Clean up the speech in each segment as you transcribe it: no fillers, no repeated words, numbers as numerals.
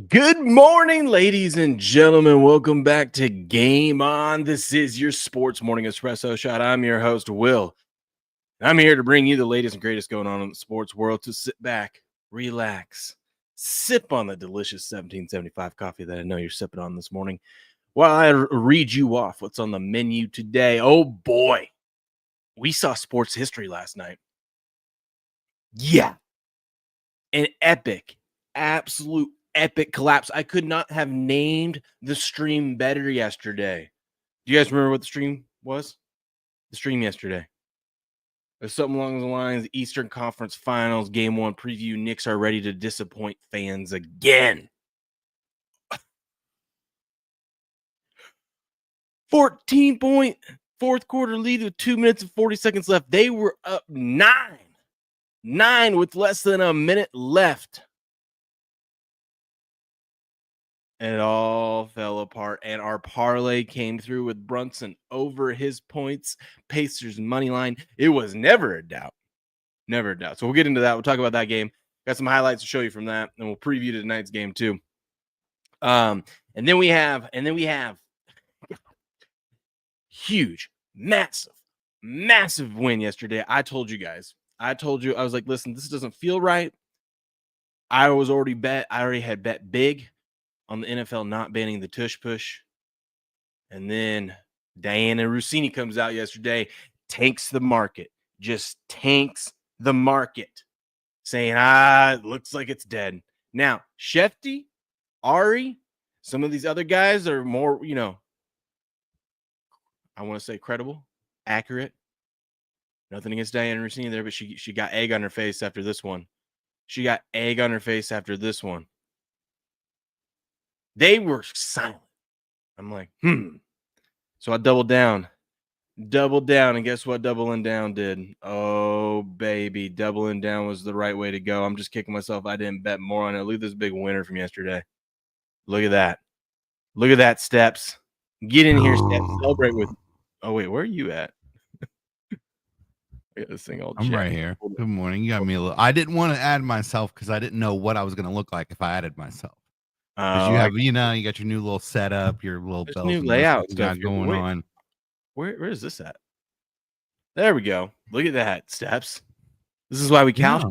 Good morning, ladies and gentlemen. Welcome back to Game On. This is your sports morning espresso shot. I'm your host, Will. I'm here to bring you the latest and greatest going on in the sports world to sit back, relax, sip on the delicious 1775 coffee that I know you're sipping on this morning while I read you off what's on the menu today. Oh boy, we saw sports history last night. Yeah, an epic, absolute epic collapse. I could not have named the stream better yesterday. Do you guys remember what the stream was? The stream yesterday. It was something along the lines, Eastern Conference Finals, Game 1 preview. Knicks are ready to disappoint fans again. 14-point fourth quarter lead with 2 minutes and 40 seconds left. They were up 9 with less than a minute left. And it all fell apart, and our parlay came through with Brunson over his points. Pacers money line. It was never a doubt. Never a doubt. So we'll get into that. We'll talk about that game. Got some highlights to show you from that, and we'll preview tonight's game too. And then we have huge, massive win yesterday. I told you guys. I was like, listen, this doesn't feel right. I already had bet big on the NFL not banning the Tush push. And then Diana Rossini comes out yesterday, tanks the market, just tanks the market, saying, it looks like it's dead. Now, Shefty, Ari, some of these other guys are more, I want to say credible, accurate. Nothing against Diana Rossini there, but she got egg on her face after this one. They were silent. I'm like, So I doubled down, and guess what doubling down did? Oh, baby, doubling down was the right way to go. I'm just kicking myself. I didn't bet more on it. Look at this big winner from yesterday. Look at that, Steps. Get in here, Steps. Celebrate with. Oh, wait, where are you at? I got this thing all I'm right here. Good morning. You got me a little. I didn't want to add myself because I didn't know what I was going to look like if I added myself. Because you have, you got your new little setup, your little bells new and layout you got going on. Where is this at? There we go. Look at that, Steps. This is why we count. Yeah.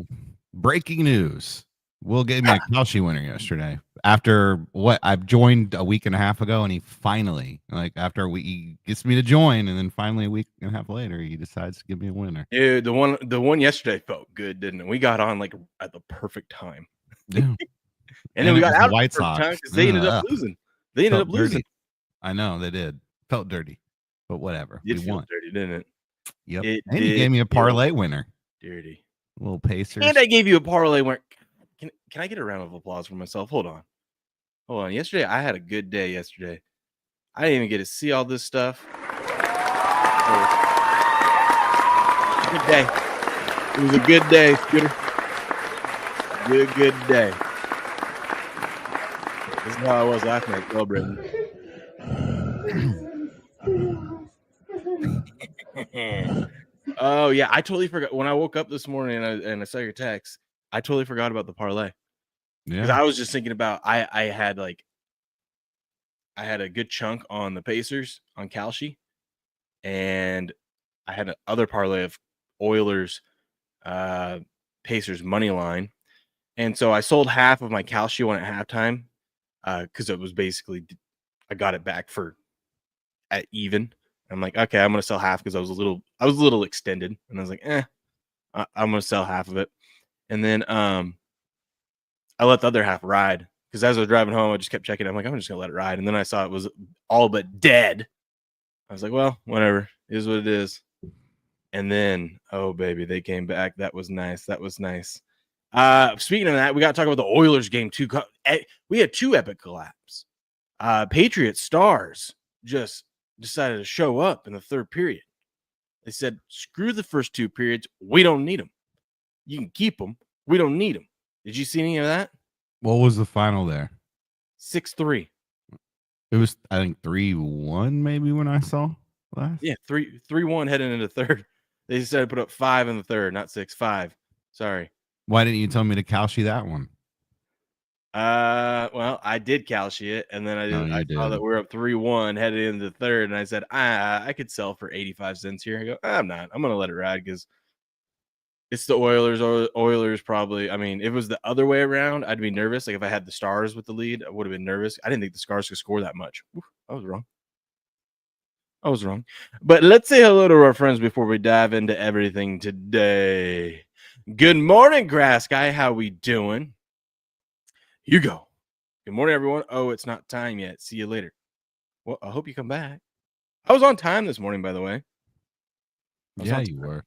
Breaking news. Will gave me a Kalshi winner yesterday. After what I've joined a week and a half ago, and he finally, he gets me to join, and then finally a week and a half later, he decides to give me a winner. Dude, the one yesterday felt good, didn't it? We got on like at the perfect time. Yeah. and then we got out White at the Sox time because they ended up losing. They ended up losing. I know they did. Felt dirty, but whatever. We won. Dirty, didn't it? Yep. And he gave me a parlay winner. Dirty. Little Pacers. And I gave you a parlay winner. Can I get a round of applause for myself? Hold on. Yesterday, I had a good day yesterday. I didn't even get to see all this stuff. Good day. It was a good day, Scooter. Good day. This is how I was last night celebrating. Oh, yeah. I totally forgot. When I woke up this morning and I saw your text, I totally forgot about the parlay. Because I was just thinking about I had a good chunk on the Pacers on Kalshi, and I had another parlay of Oilers Pacers money line. And so I sold half of my Kalshi one at halftime because it was basically I got it back at even. I'm like, okay, I'm gonna sell half because I was a little extended, and I was like, I'm gonna sell half of it. And then I let the other half ride because as I was driving home, I just kept checking. I'm like, I'm just gonna let it ride. And then I saw it was all but dead. I was like, well, whatever. It is what it is. And then, oh baby, they came back. That was nice. Speaking of that, we got to talk about the Oilers game too. We had two epic collapse. Patriot Stars just decided to show up in the third period. They said, screw the first two periods. We don't need them. You can keep them. We don't need them. Did you see any of that? What was the final there? 6-3. It was, I think, 3-1 maybe when I saw last. Yeah, 3-1 heading into third. They decided to put up 5 in the third, not 6, 5. Sorry. Why didn't you tell me to Kalshi that one? Well, I did Kalshi it, and then No, I you saw that did. we're up 3-1 headed into the third, and I said, I could sell for 85 cents here. I go, I'm not. I'm gonna let it ride because it's the Oilers. Oilers probably. I mean, if it was the other way around, I'd be nervous. Like if I had the Stars with the lead, I would have been nervous. I didn't think the Stars could score that much. Oof, I was wrong. I was wrong. But let's say hello to our friends before we dive into everything today. Good morning, Grass Guy. How we doing? Hugo. Good morning, everyone. Oh, it's not time yet. See you later. Well, I hope you come back. I was on time this morning, by the way. Yeah, you were.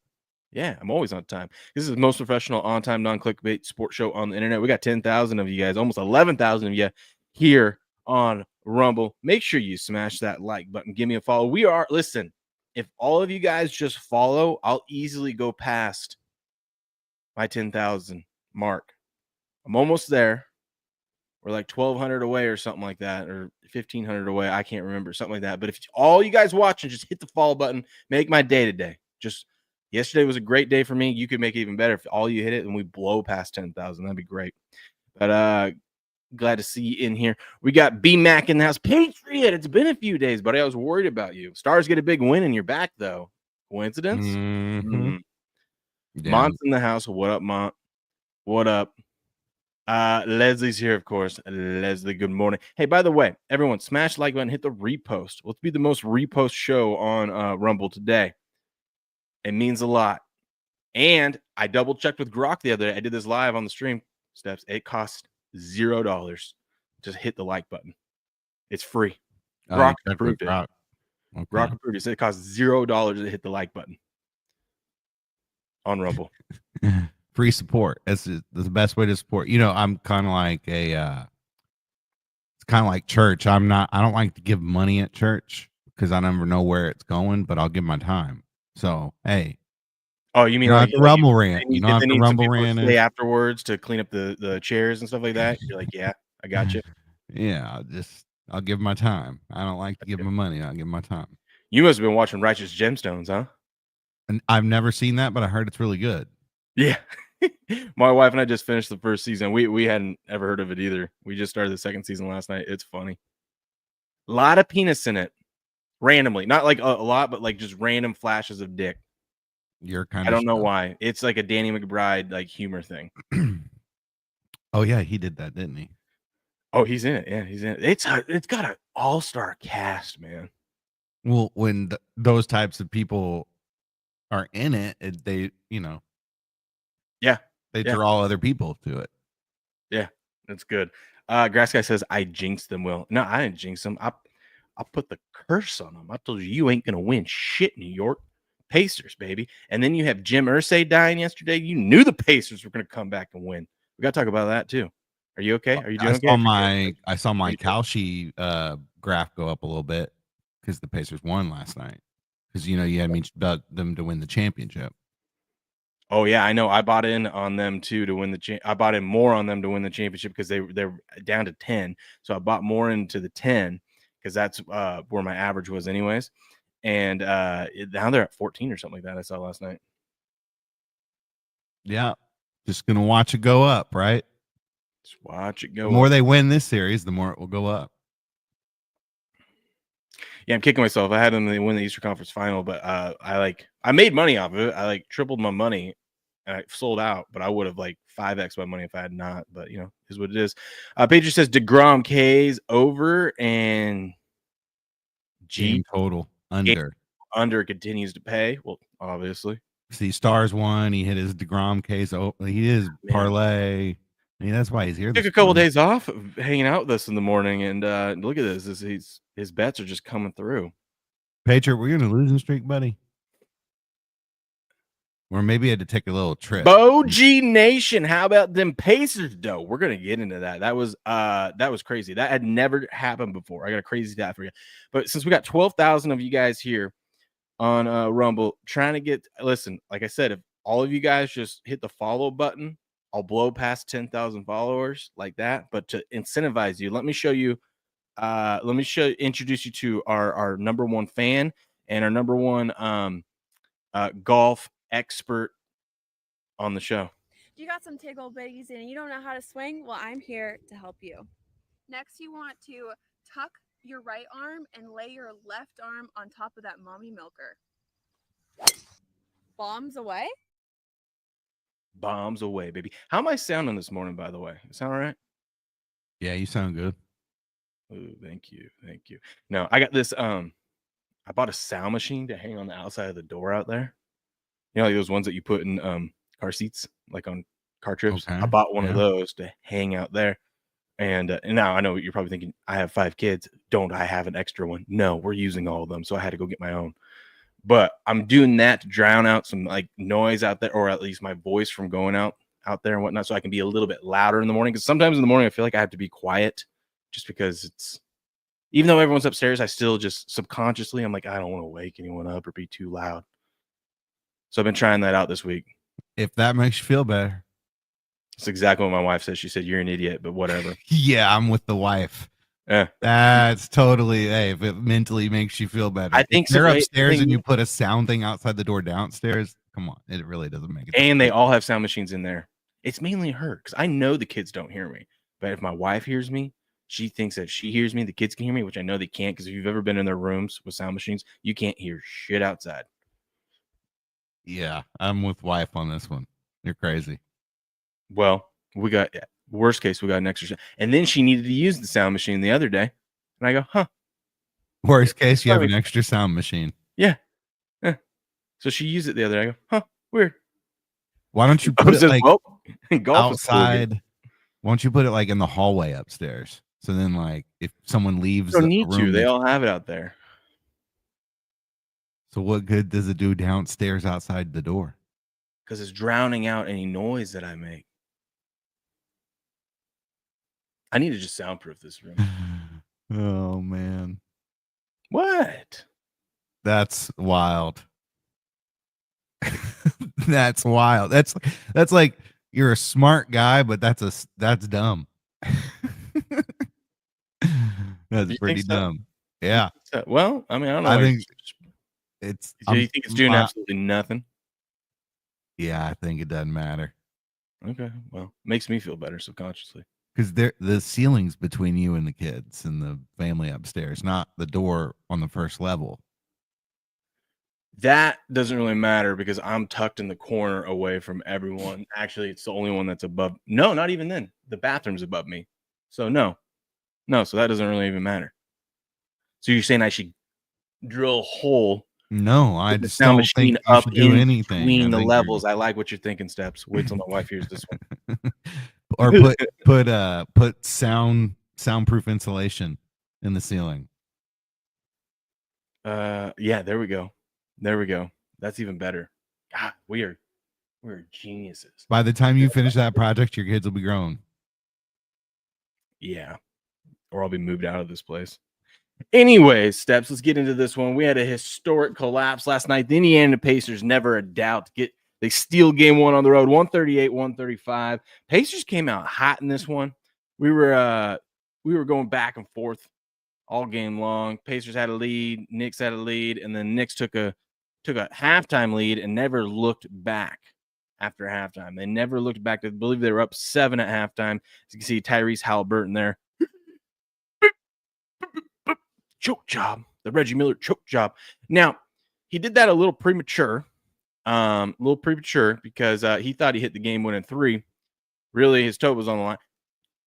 Yeah, I'm always on time. This is the most professional, on-time, non-clickbait sports show on the internet. We got 10,000 of you guys, almost 11,000 of you here on Rumble. Make sure you smash that like button. Give me a follow. Listen, if all of you guys just follow, I'll easily go past my 10,000 mark. I'm almost there. We're like 1,200 away or something like that, or 1,500 away. I can't remember, something like that. But if all you guys watching, just hit the follow button. Make my day today. Just yesterday was a great day for me. You could make it even better if all you hit it and we blow past 10,000. That'd be great. But glad to see you in here. We got B Mac in the house. Patriot. It's been a few days, buddy. I was worried about you. Stars get a big win and you're back though. Coincidence? Mm-hmm. Yeah. Mont's in the house. What up, Mont? What up? Leslie's here, of course. Leslie, good morning. Hey, by the way, everyone, smash the like button, hit the repost. Let's be the most repost show on Rumble today. It means a lot. And I double checked with Grok the other day. I did this live on the stream. Steps. It costs $0. Just hit the like button. It's free. Grok approved it. Okay. Grok approved it. So it costs $0 to hit the like button on Rumble. Free support. That's the best way to support. You know, I'm kind of like it's kind of like church. I don't like to give money at church because I never know where it's going, but I'll give my time. So, hey. Oh, you mean You don't like have to rumble rant. You don't if have they to need some rumble people to rant stay afterwards to clean up the chairs and stuff like that? You're like, yeah, I got you. Yeah, I'll give my time. I don't like to give my money. I'll give my time. You must have been watching Righteous Gemstones, huh? And I've never seen that, but I heard it's really good. Yeah. My wife and I just finished the first season. We hadn't ever heard of it either. We just started the second season last night. It's funny. A lot of penis in it. Randomly. Not like a lot, but like just random flashes of dick. Your kind I of don't know why. It's like a Danny McBride like humor thing. Oh yeah, he did that, didn't he? Oh, he's in it. Yeah, he's in it. It's got an all-star cast, man. Well, when those types of people are in it, they, Yeah. they draw other people to it. Yeah, that's good. Grass Guy says, I jinxed them, Will. No, I didn't jinx them. I'll put the curse on them. I told you ain't going to win shit, New York. Pacers, baby. And then you have Jim Irsay dying yesterday. You knew the Pacers were going to come back and win. We got to talk about that, too. Are you okay? Are you doing okay? I saw my Kalshi graph go up a little bit because the Pacers won last night. Because, you had me about them to win the championship. Oh yeah, I know. I bought in on them too to win the I bought in more on them to win the championship because they're down to 10. So I bought more into the 10 because that's where my average was anyways. And now they're at 14 or something like that. I saw last night. Yeah. Just gonna watch it go up, right? Just watch it go. The more up. they win this series, the more it will go up. Yeah, I'm kicking myself. I had them win the Eastern Conference Final, but I made money off of it. I tripled my money and I sold out, but I would have 5x my money if I had not. But is what it is. Patriot says DeGrom K's over and Game total under continues to pay. Well, obviously. See, Stars won. He hit his DeGrom case. He is parlay. I mean, that's why he's here. Took a couple days off hanging out with us in the morning, and look at this. His bets are just coming through. Patriot, we're gonna losing streak, buddy. Or maybe I had to take a little trip. Bogey Nation, how about them Pacers? Though we're gonna get into that. That was crazy. That had never happened before. I got a crazy stat for you. But since we got 12,000 of you guys here on Rumble, trying to get like I said, if all of you guys just hit the follow button, I'll blow past 10,000 followers like that. But to incentivize you, let me introduce you to our number one fan and our number one golf expert on the show. You got some tickle bitties and you don't know how to swing? Well, I'm here to help you. Next, you want to tuck your right arm and lay your left arm on top of that mommy milker. Bombs away. Bombs away, baby. How am I sounding this morning, by the way? Sound all right? Yeah, you sound good. Ooh, thank you. Thank you. No, I got this. I bought a sound machine to hang on the outside of the door out there. You know, like those ones that you put in car seats, like on car trips. Okay. I bought one of Yeah. those to hang out there. And now I know what you're probably thinking. I have 5 kids. Don't I have an extra one? No, we're using all of them. So I had to go get my own. But I'm doing that to drown out some like noise out there, or at least my voice from going out there and whatnot, so I can be a little bit louder in the morning. Because sometimes in the morning I feel like I have to be quiet, just because it's, even though everyone's upstairs, I still just subconsciously I'm like, I don't want to wake anyone up or be too loud. So I've been trying that out this week. If that makes you feel better. That's exactly what my wife said. She said, "You're an idiot," but whatever. Yeah, I'm with the wife. Yeah. That's totally, hey, if it mentally makes you feel better. I think if they're so, upstairs and you put a sound thing outside the door downstairs, come on, it really doesn't make it. And they all have sound machines in there. It's mainly her, because I know the kids don't hear me. But if my wife hears me, she thinks that she hears me, the kids can hear me, which I know they can't, because if you've ever been in their rooms with sound machines, you can't hear shit outside. Yeah, I'm with wife on this one. You're crazy. Well, we got, worst case, we got an extra. And then she needed to use the sound machine the other day. And I go, huh. Worst case, you have an extra sound machine. Yeah. So she used it the other day. I go, huh, weird. Why don't you put it like golf outside? Why don't you put it like in the hallway upstairs? So then, like, if someone leaves, don't need to. They all have it out there. So what good does it do downstairs outside the door? Because it's drowning out any noise that I make. I need to just soundproof this room. Oh man. What? That's wild. That's wild. That's like you're a smart guy, but that's dumb. That's pretty dumb. Yeah. Well, I mean, I don't know. I think it's. Do you think it's doing absolutely nothing? Yeah, I think it doesn't matter. Okay, well, makes me feel better subconsciously. Because the ceiling's between you and the kids and the family upstairs, not the door on the first level. That doesn't really matter because I'm tucked in the corner away from everyone. Actually, it's the only one that's above. No, not even then. The bathroom's above me. So no. So that doesn't really even matter. So you're saying I should drill a hole? No, I just don't think you should do anything between the levels. I like what you're thinking, Steps. Wait till my wife hears this one. Or put soundproof insulation in the ceiling. Yeah, there we go. That's even better. God, we're geniuses. By the time you finish that project, your kids will be grown. Yeah. Or I'll be moved out of this place. Anyway, Steps, let's get into this one. We had a historic collapse last night. The Indiana Pacers, never a doubt, they steal game one on the road, 138-135. Pacers came out hot in this one. We were going back and forth all game long. Pacers had a lead, Knicks had a lead, and then Knicks took a halftime lead and never looked back after halftime. They never looked back. I believe they were up 7 at halftime. As you can see, Tyrese Halliburton there. Choke job. The Reggie Miller choke job. Now, he did that a little premature. Because he thought he hit the game-winning three. Really, his toe was on the line.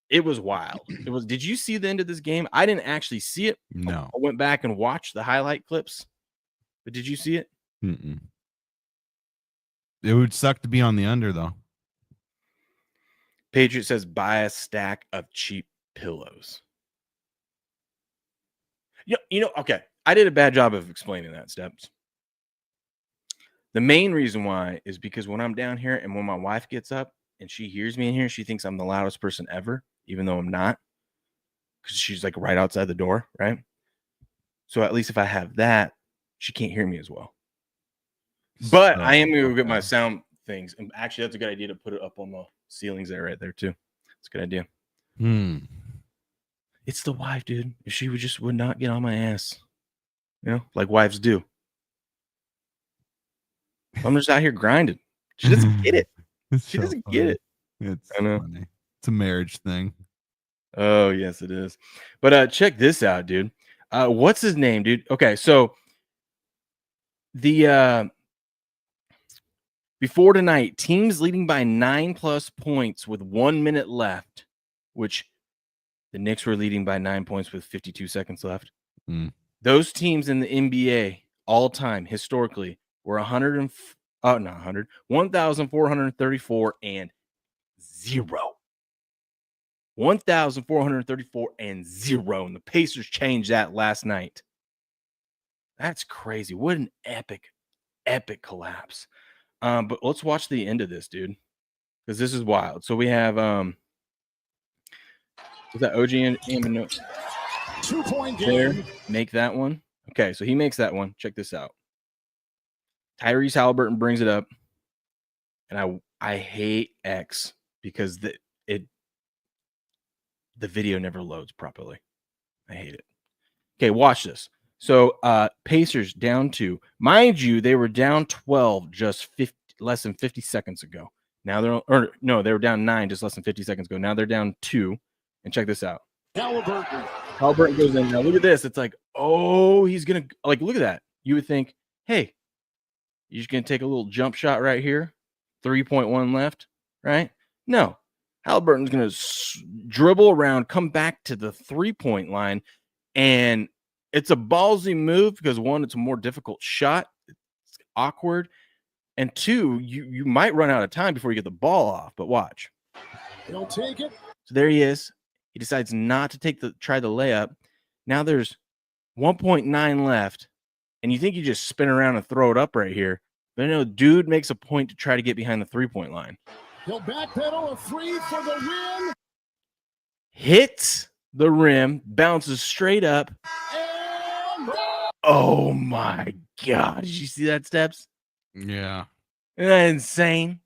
It was wild. Did you see the end of this game? I didn't actually see it. No. I went back and watched the highlight clips. But did you see it? Mm-mm. It would suck to be on the under, though. Patriot says, buy a stack of cheap pillows. Okay. I did a bad job of explaining that, Steps. The main reason why is because when I'm down here and when my wife gets up and she hears me in here, she thinks I'm the loudest person ever, even though I'm not, because she's like right outside the door, right? So at least if I have that, she can't hear me as well. But I am going to get my sound things. And actually, that's a good idea to put it up on the ceilings right there, too. It's a good idea. It's the wife, dude. If she would not get on my ass, like wives do. I'm just out here grinding. She doesn't get it. It's She so doesn't funny. get it. It's I know. funny. It's a marriage thing. Oh, yes, it is. But check this out, dude. What's his name, dude? Okay, so the before tonight, teams leading by 9+ points with 1 minute left, which the Knicks were leading by 9 points with 52 seconds left. Mm. Those teams in the NBA all time historically were 1,434 and 0. 1,434 and 0. And the Pacers changed that last night. That's crazy. What an epic collapse. But let's watch the end of this, dude, because this is wild. So we have was that OG and 2-point there game. make that one. Okay, so he makes that one. Check this out. Tyrese Halliburton brings it up, and I hate X because the video never loads properly. I hate it. Okay, watch this. So Pacers down 2. Mind you, they were down 12 just less than 50 seconds ago. Now they were down 9 just less than 50 seconds ago. Now they're down 2. And check this out. Halliburton goes in. Now look at this. It's like, oh, he's gonna look at that. You would think, hey, you're just gonna take a little jump shot right here. 3.1 left, right? No. Halliburton's gonna dribble around, come back to the 3-point line, and it's a ballsy move because 1, it's a more difficult shot. It's awkward. And 2, you might run out of time before you get the ball off, but watch. He'll take it. So there he is. He decides not to try the layup. Now there's 1.9 left, and you think you just spin around and throw it up right here. But no, dude makes a point to try to get behind the 3-point line. He'll backpedal a 3 for the win. Hits the rim, bounces straight up. And Oh my God. Did you see that, Steps? Yeah. Isn't that insane?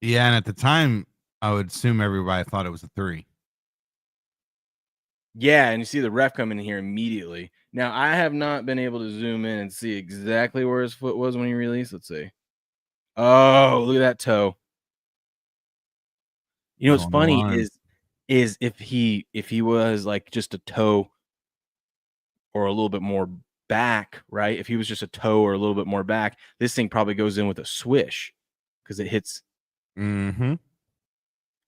Yeah, and at the time, I would assume everybody thought it was a 3. Yeah, and you see the ref come in here immediately. Now, I have not been able to zoom in and see exactly where his foot was when he released. Let's see. Oh, look at that toe. You know what's On the funny line. is if he was like just a toe or a little bit more back, right? If he was just a toe or a little bit more back, this thing probably goes in with a swish because it hits. Mm-hmm.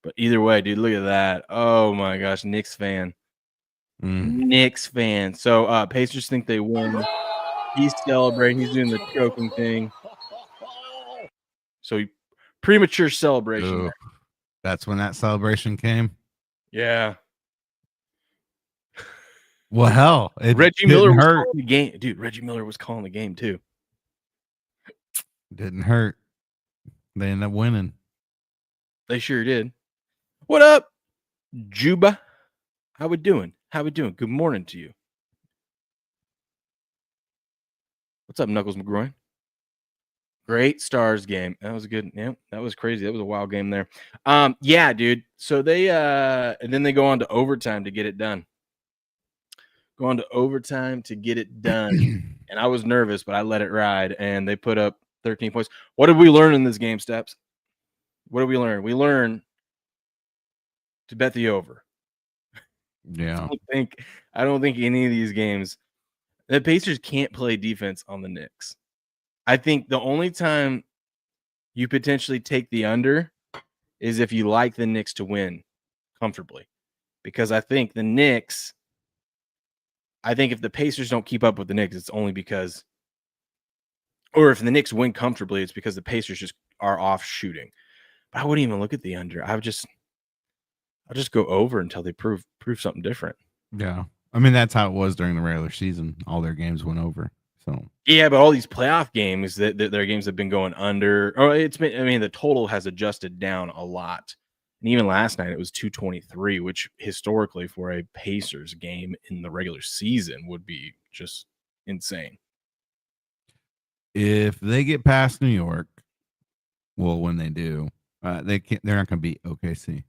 But either way, dude, look at that. Oh my gosh, Knicks fan. Knicks fan. So Pacers think they win. He's celebrating. He's doing the choking thing. So premature celebration. Ooh, that's when that celebration came. Yeah. Well, hell, it Reggie Miller was hurt. calling the game. Dude, Reggie Miller was calling the game too. Didn't hurt. They ended up winning. They sure did. What up, Juba? How we doing? How we doing? Good morning to you. What's up, Knuckles McGroin? Great Stars game. That was a good. Yeah, that was crazy. That was a wild game there. Yeah, dude. So they and then they go on to overtime to get it done. Go on to overtime to get it done. And I was nervous, but I let it ride. And they put up 13 points. What did we learn in this game, Steps? What did we learn? We learned to bet the over. Yeah. I don't think any of these games, the Pacers can't play defense on the Knicks. I think the only time you potentially take the under is if you like the Knicks to win comfortably. Because I think the Knicks, if the Pacers don't keep up with the Knicks, it's only because, or if the Knicks win comfortably, it's because the Pacers just are off shooting. But I wouldn't even look at the under. I'll just go over until they prove something different. Yeah. I mean, that's how it was during the regular season. All their games went over. So yeah, but all these playoff games, that their games have been going under. Or it's been. I mean, the total has adjusted down a lot. And even last night, it was 223, which historically for a Pacers game in the regular season would be just insane. if they get past New York, well, when they do, they're not going to beat OKC.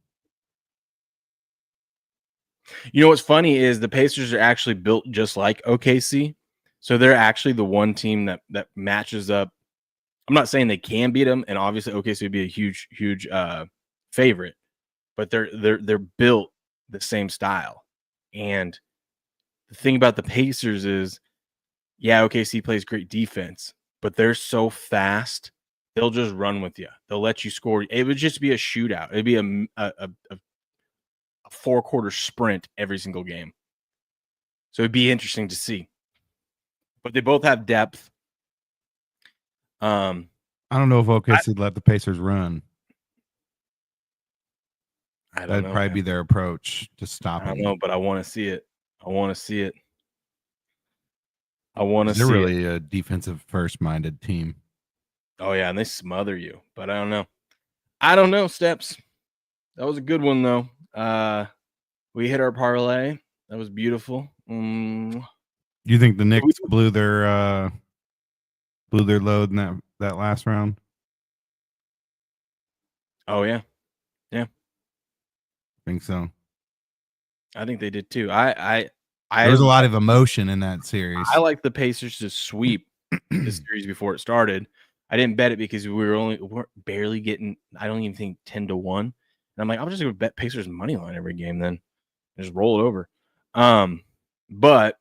You know what's funny is the Pacers are actually built just like OKC. So they're actually the one team that matches up I'm not saying they can beat them, and obviously OKC would be a huge favorite, but they're built the same style. And the thing about the Pacers is, yeah, OKC plays great defense, but they're so fast. They'll just run with you. They'll let you score. It would just be a shootout. It'd be a 4-quarter sprint every single game. So it'd be interesting to see. But they both have depth. I don't know if OKC let the Pacers run. That'd probably be their approach to stop them. I don't know, but I want to see it. I want to see it. They're really a defensive first-minded team. Oh, yeah, and they smother you. But I don't know. I don't know, Steps. That was a good one, though. We hit our parlay. That was beautiful. You think the Knicks blew their load in that last round? Oh, yeah. Yeah. I think so. I think they did, too. There was a lot of emotion in that series. I like the Pacers to sweep the series before it started. I didn't bet it because we're barely getting, I don't even think 10-1. And I'm like, I'm just going to bet Pacers money line every game then. Just roll it over. But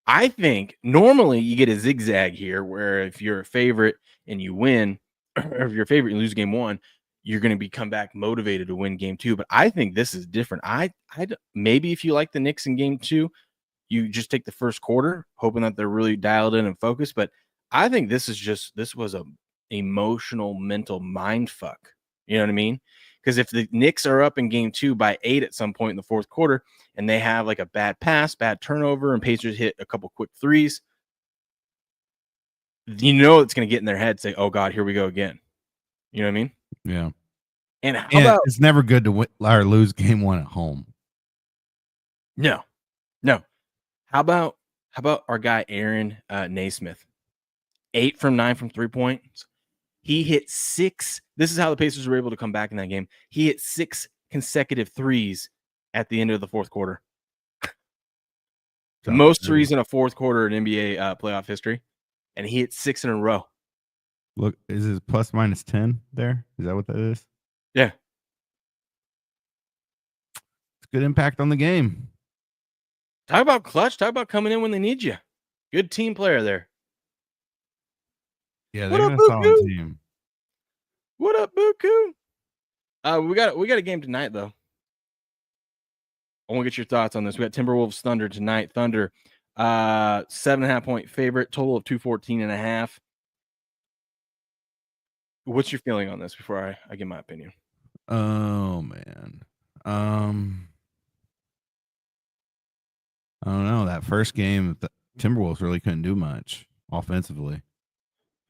I think normally you get a zigzag here where if you're a favorite and you win, or if you're a favorite and you lose game 1, you're going to come back motivated to win game 2. But I think this is different. Maybe if you like the Knicks in game 2, you just take the first quarter, hoping that they're really dialed in and focused. But I think this was a emotional, mental mind fuck. You know what I mean? Because if the Knicks are up in game 2 by 8 at some point in the fourth quarter, and they have like a bad pass, bad turnover, and Pacers hit a couple quick threes, you know it's going to get in their head, say, "Oh God, here we go again." You know what I mean? Yeah. And how about it's never good to win or lose game 1 at home. No. How about our guy Aaron Naismith? 8 from 9 from 3 points. He hit 6. This is how the Pacers were able to come back in that game. He hit 6 consecutive threes at the end of the fourth quarter. The most threes in a fourth quarter in NBA playoff history, and he hit 6 in a row. Look, is it plus minus 10 there? Is that what that is? Yeah. It's good impact on the game. Talk about clutch. Talk about coming in when they need you. Good team player there. Yeah, they're a solid team. What up, Buku? We got a game tonight, though. I want to get your thoughts on this. We got Timberwolves Thunder tonight. Thunder, 7.5 point favorite, total of 214.5. What's your feeling on this before I give my opinion? Oh man. I don't know. That first game, the Timberwolves really couldn't do much offensively.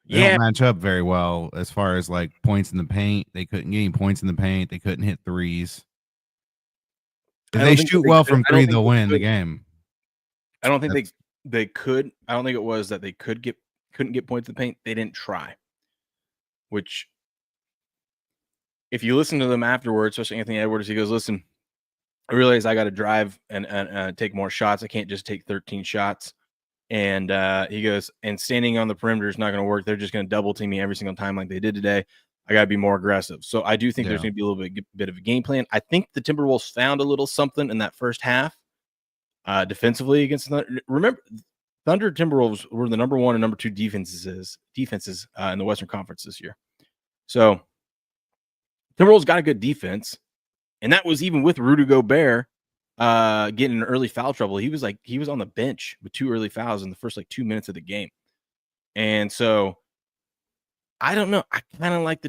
They don't match up very well as far as like points in the paint. They couldn't get any points in the paint. They couldn't hit threes. If they shoot well from 3, they'll win the game. I don't think they could. I don't think it was that they couldn't get points in the paint. They didn't try. Which, if you listen to them afterwards, especially Anthony Edwards, he goes, "Listen, I realize I got to drive and take more shots. I can't just take 13 shots." And he goes, "And standing on the perimeter is not going to work. They're just going to double team me every single time like they did today. I got to be more aggressive." So I do think there's going to be a little bit of a game plan. I think the Timberwolves found a little something in that first half defensively against Thunder. Remember, Thunder Timberwolves were the number 1 and number 2 defenses in the Western Conference this year. So Timberwolves got a good defense, and that was even with Rudy Gobert getting in early foul trouble. He was on the bench with 2 early fouls in the first 2 minutes of the game. And so I don't know. I kind of like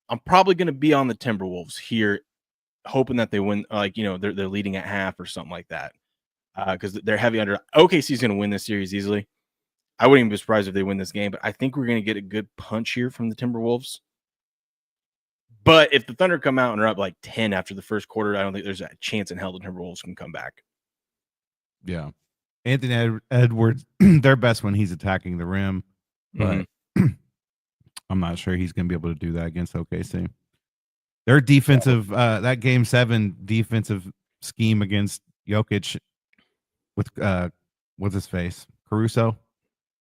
I'm probably going to be on the Timberwolves here, hoping that they win. They're leading at half or something like that, because they're heavy under. OKC is going to win this series easily. I wouldn't even be surprised if they win this game, but I think we're going to get a good punch here from the Timberwolves. But if the Thunder come out and are up 10 after the first quarter, I don't think there's a chance in hell the Timberwolves can come back. Yeah. Anthony Edwards, they're best when he's attacking the rim, but I'm not sure he's going to be able to do that against OKC. Their defensive, that game 7 defensive scheme against Jokic with what's his face? Caruso?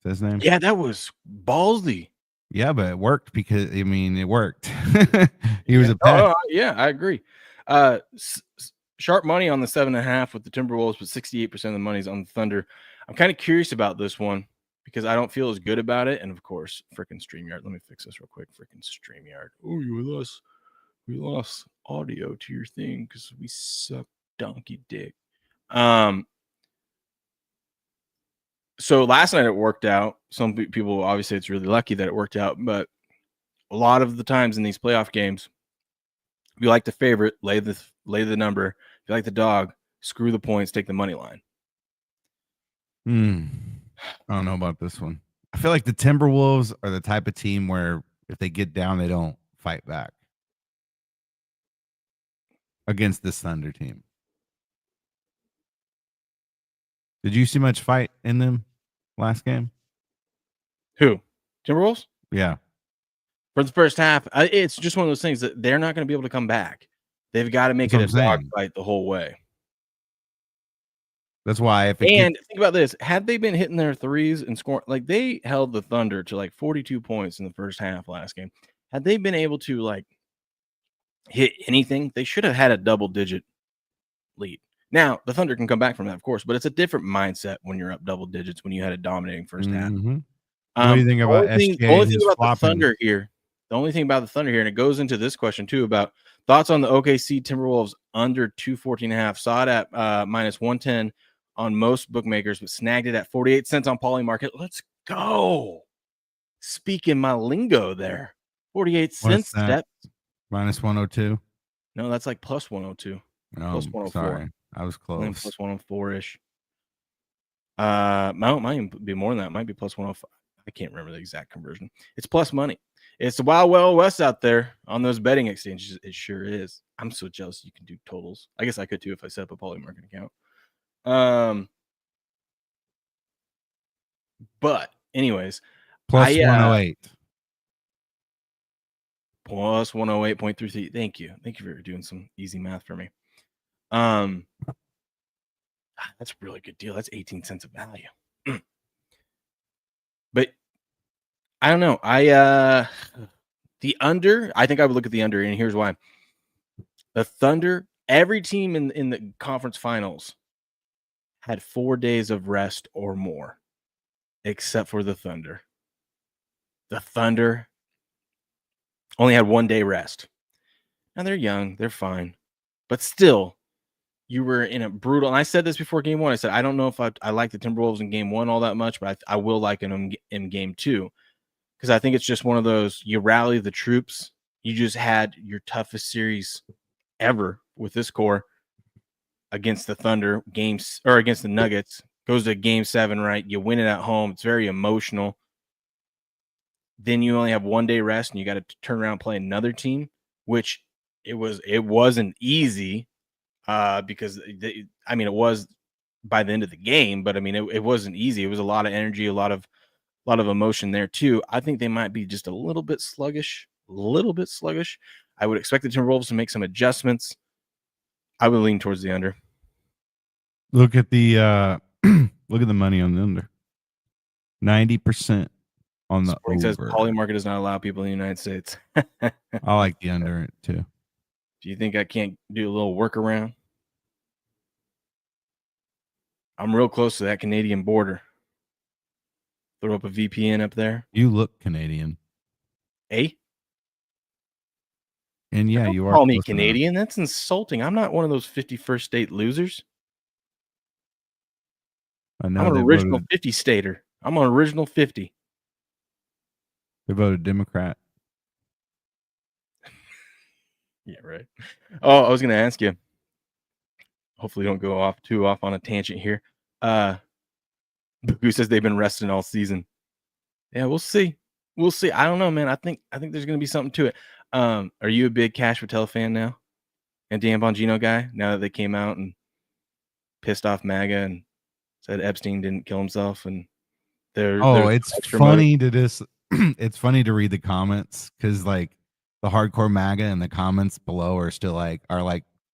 Is his name? Yeah, that was ballsy. Yeah, but it worked because it worked. He was Yeah. a pet. Yeah, I agree. Sharp money on the 7.5 with the Timberwolves, but 68% of the money's on the Thunder. I'm kind of curious about this one because I don't feel as good about it. And of course, freaking StreamYard. Let me fix this real quick. Freaking StreamYard. Oh, we lost audio to your thing because we suck donkey dick. So last night it worked out. Some people obviously it's really lucky that it worked out, but a lot of the times in these playoff games, if you like the favorite, lay the number. If you like the dog, screw the points, take the money line. I don't know about this one. I feel like the Timberwolves are the type of team where if they get down, they don't fight back against this Thunder team. Did you see much fight in them last game? Who? Timberwolves? Yeah. For the first half, it's just one of those things that they're not going to be able to come back. They've got to make That's it a what I'm dog saying. fight the whole way. That's why Think about this. Had they been hitting their threes and scoring, like they held the Thunder to like 42 points in the first half last game. Had they been able to like hit anything, they should have had a double-digit lead. Now, the Thunder can come back from that, of course, but it's a different mindset when you're up double digits when you had a dominating first half. What do you think about The SJ? only thing about the Thunder here, and it goes into this question too about thoughts on the OKC Timberwolves under 214.5. Saw it at minus 110 on most bookmakers, but snagged it at 48 cents on Poly Market. Let's go. Speaking my lingo there. 48 cents. That? Minus 102? No, that's like plus 102. No, Plus 104. sorry. I was close. Plus 104-ish. Might be more than that. It might be plus 105. I can't remember the exact conversion. It's plus money. It's the wild west out there on those betting exchanges. It sure is. I'm so jealous you can do totals. I guess I could too if I set up a Poly Market account. But anyways, plus 108. Plus 108.33. Thank you for doing some easy math for me. That's a really good deal. That's 18 cents of value. But I don't know. The under, I think I would look at the under, and here's why. The Thunder, every team in the conference finals had 4 days of rest or more, except for the Thunder. The Thunder only had 1 day rest. Now they're young, they're fine, but still, you were in a brutal. And I said this before game one. I said I don't know if I like the Timberwolves in game one all that much, but I will like them in game two because I think it's just one of those. You rally the troops. You just had your toughest series ever with this core against the Thunder games or against the Nuggets. Goes to game 7, right? You win it at home. It's very emotional. Then you only have 1 day rest, and you got to turn around and play another team, which it wasn't easy. Because it was by the end of the game, but it wasn't easy. It was a lot of energy, a lot of emotion there too. I think they might be just a little bit sluggish. I would expect the Timberwolves to make some adjustments. I would lean towards the under. Look at the money on the under. 90% on the over. It says Poly Market does not allow people in the United States. I like the under it too. Do you think I can't do a little workaround? I'm real close to that Canadian border. Throw up a VPN up there. You look Canadian. Eh? And yeah, you are. Call me Canadian. That's insulting. I'm not one of those 51st state losers. I know. I'm an original 50 stater. I'm an original 50. They voted Democrat. Yeah, right. Oh, I was going to ask you. Hopefully, don't go too off on a tangent here. Who says they've been resting all season? Yeah, we'll see. I don't know, man. I think there's going to be something to it. Are you a big Cash Patel fan now? And Dan Bongino guy? Now that they came out and pissed off MAGA and said Epstein didn't kill himself, and it's funny it's funny to read the comments because like the hardcore MAGA in the comments below are still like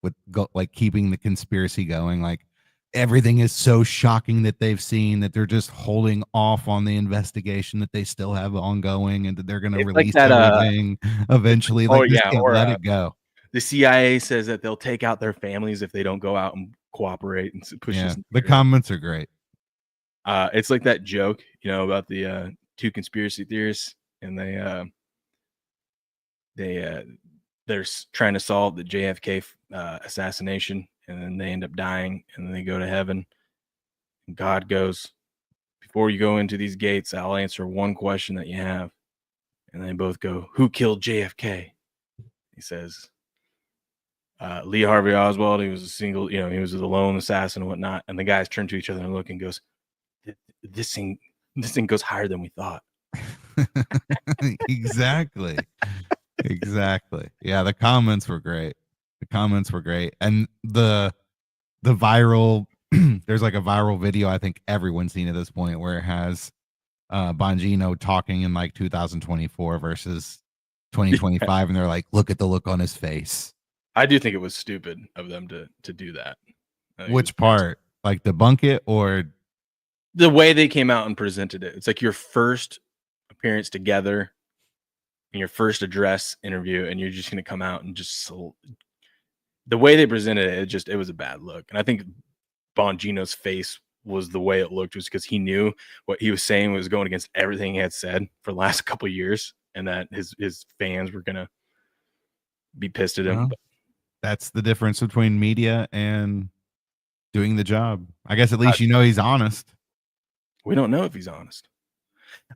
with keeping the conspiracy going. Like everything is so shocking that they've seen that they're just holding off on the investigation that they still have ongoing, and that they're going to It's like release that. everything eventually. Oh Like, just yeah, can't or let it go. the CIA says that they'll take out their families if they don't go out and cooperate and push Yeah, this. the comments are great. It's like that joke, about the two conspiracy theorists, and they're trying to solve the JFK assassination, and then they end up dying, and then they go to heaven. And God goes, before you go into these gates, I'll answer one question that you have. And they both go, who killed JFK? He says, Lee Harvey Oswald. He was a single, he was a lone assassin and whatnot. And the guys turn to each other and look and goes, this thing goes higher than we thought. Exactly. Exactly. Yeah, the comments were great. And the viral there's like a viral video I think everyone's seen at this point, where it has Bongino talking in like 2024 versus 2025, and they're like, look at the look on his face. I do think it was stupid of them to do that. Which part? Like debunk it, or the way they came out and presented it? It's like your first appearance together in your first address interview, and you're just going to come out and just the way they presented it, it was a bad look. And I think Bongino's face was the way it looked was because he knew what he was saying was going against everything he had said for the last couple of years, and that his fans were going to be pissed at him. Well, that's the difference between media and doing the job. I guess at least he's honest. We don't know if he's honest.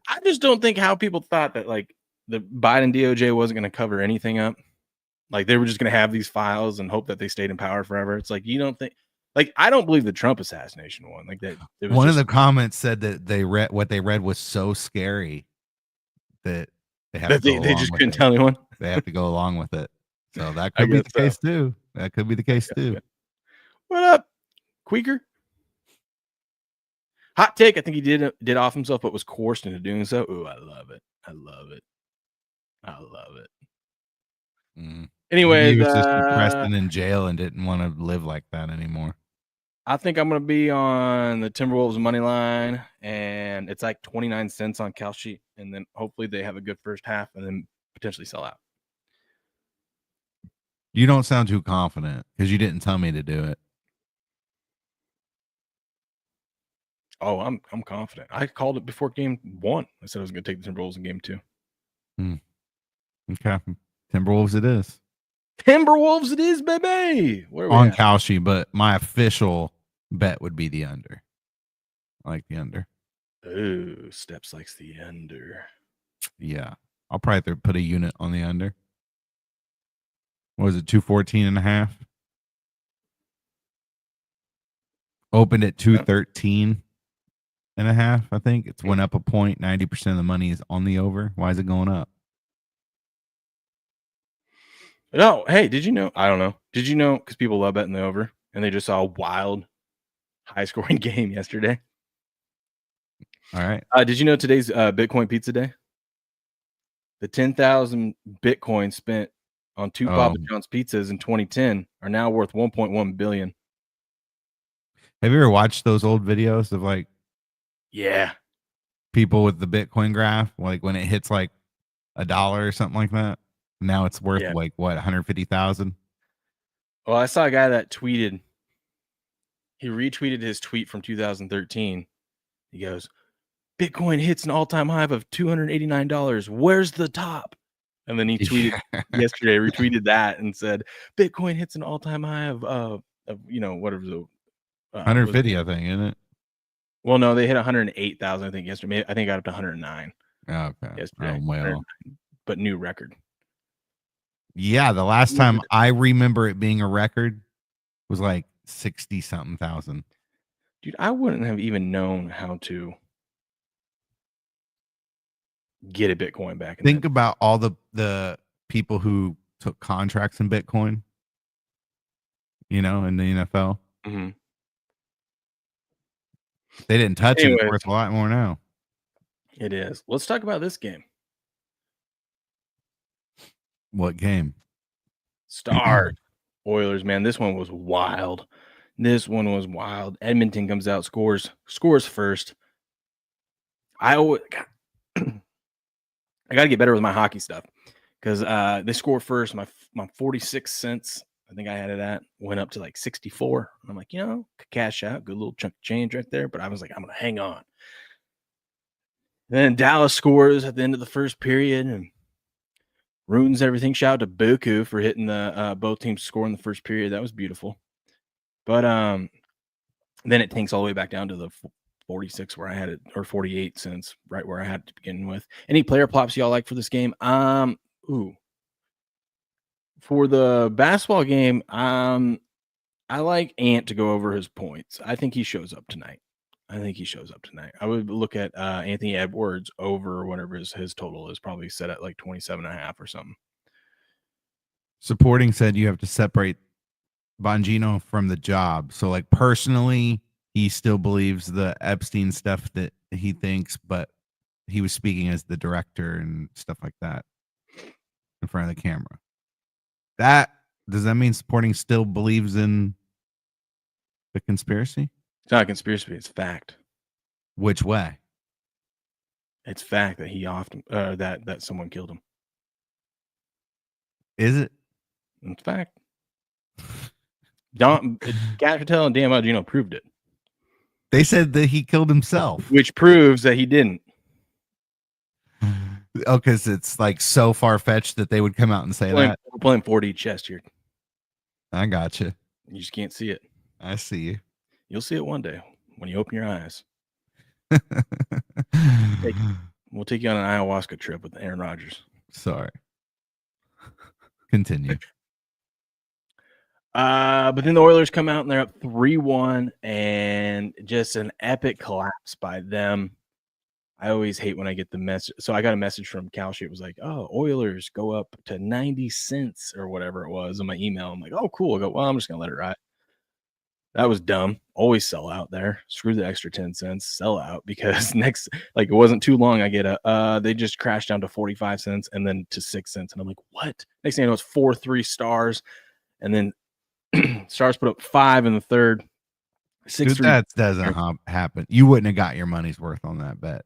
I just don't think how people thought that like the Biden DOJ wasn't going to cover anything up. Like they were just going to have these files and hope that they stayed in power forever. It's like, you don't think, like, I don't believe the Trump assassination one. Like that. One of the comments said that what they read was so scary that they have they just couldn't tell anyone. They have to go along with it. So that could be the case too. That could be the case too. What up, Quaker? Hot take. I think he did off himself, but was coerced into doing so. Ooh, I love it. I love it. I love it. Anyway, he was just depressed and in jail and didn't want to live like that anymore. I think I'm going to be on the Timberwolves money line, and it's like 29 cents on Kalshi, and then hopefully they have a good first half and then potentially sell out. You don't sound too confident because you didn't tell me to do it. Oh, I'm confident. I called it before game 1. I said I was going to take the Timberwolves in game 2. Okay. Timberwolves it is. Timberwolves it is, baby. Where are we on at? Kalshi, but my official bet would be the under. I like the under. Ooh, Steps likes the under. Yeah. I'll probably put a unit on the under. What was it, 214.5? Opened at 213.5, I think. It's went up a point. 90% of the money is on the over. Why is it going up? No, hey, did you know? I don't know. Did you know? Because people love betting the over, and they just saw a wild, high-scoring game yesterday. All right. Did you know today's Bitcoin Pizza Day? The 10,000 Bitcoin spent on 2 Papa John's pizzas in 2010 are now worth 1.1 billion. Have you ever watched those old videos of like, yeah, people with the Bitcoin graph, like when it hits like $1 or something like that? Now it's worth like what, 150,000? Well, I saw a guy that tweeted. He retweeted his tweet from 2013. He goes, Bitcoin hits an all-time high of $289. Where's the top? And then he tweeted yesterday, retweeted that and said, Bitcoin hits an all-time high of whatever the 150, I think, isn't it? Well, no, they hit 108,000, I think, yesterday. I think it got up to 109. Oh, okay. Yesterday. Oh, well. But new record. Yeah, the last time I remember it being a record was like 60-something thousand. Dude, I wouldn't have even known how to get a Bitcoin back. Think about all the people who took contracts in Bitcoin, in the NFL. Mm-hmm. They didn't touch it. It's worth a lot more now. It is. Let's talk about this game. What game? Stars. Oilers, man. This one was wild. This one was wild. Edmonton comes out, scores first. I always, I got to get better with my hockey stuff because they score first. My 46 cents, I think I had it at, went up to like 64. I'm like, could cash out, good little chunk of change right there. But I was like, I'm gonna hang on. Then Dallas scores at the end of the first period and ruins everything. Shout out to Buku for hitting the both teams score in the first period. That was beautiful. But then it tanks all the way back down to the 46 where I had it, or 48 cents, right where I had it to begin with. Any player props y'all like for this game? For the basketball game, I like Ant to go over his points. I think he shows up tonight. I would look at Anthony Edwards over whatever his total is, probably set at like 27.5 or something. Supporting said you have to separate Bongino from the job. So, like, personally, he still believes the Epstein stuff that he thinks, but he was speaking as the director and stuff like that in front of the camera. Does that mean supporting still believes in the conspiracy? It's not a conspiracy, it's fact. Which way? It's fact that he often that someone killed him. Is it? It's fact. Cat Patel and Dan Bongino proved it. They said that he killed himself, which proves that he didn't. Oh, because it's like so far fetched that they would come out and say that. We're playing 4D chess here. I got you. You just can't see it. I see you. You'll see it one day when you open your eyes. We'll take you on an ayahuasca trip with Aaron Rodgers. Sorry. Continue. But then the Oilers come out and they're up 3-1 and just an epic collapse by them. I always hate when I get the message. So I got a message from Kalshi. It was like, oh, Oilers go up to 90 cents or whatever it was on my email. I'm like, oh, cool. I go, well, I'm just going to let it ride. That was dumb. Always sell out there. Screw the extra 10 cents. Sell out because it wasn't too long. I get they just crashed down to 45 cents and then to 6 cents. And I'm like, what? Next thing I know, it's 4-3 Stars. And then Stars put up 5 in the third. 6-3. Dude, that doesn't happen. You wouldn't have got your money's worth on that bet.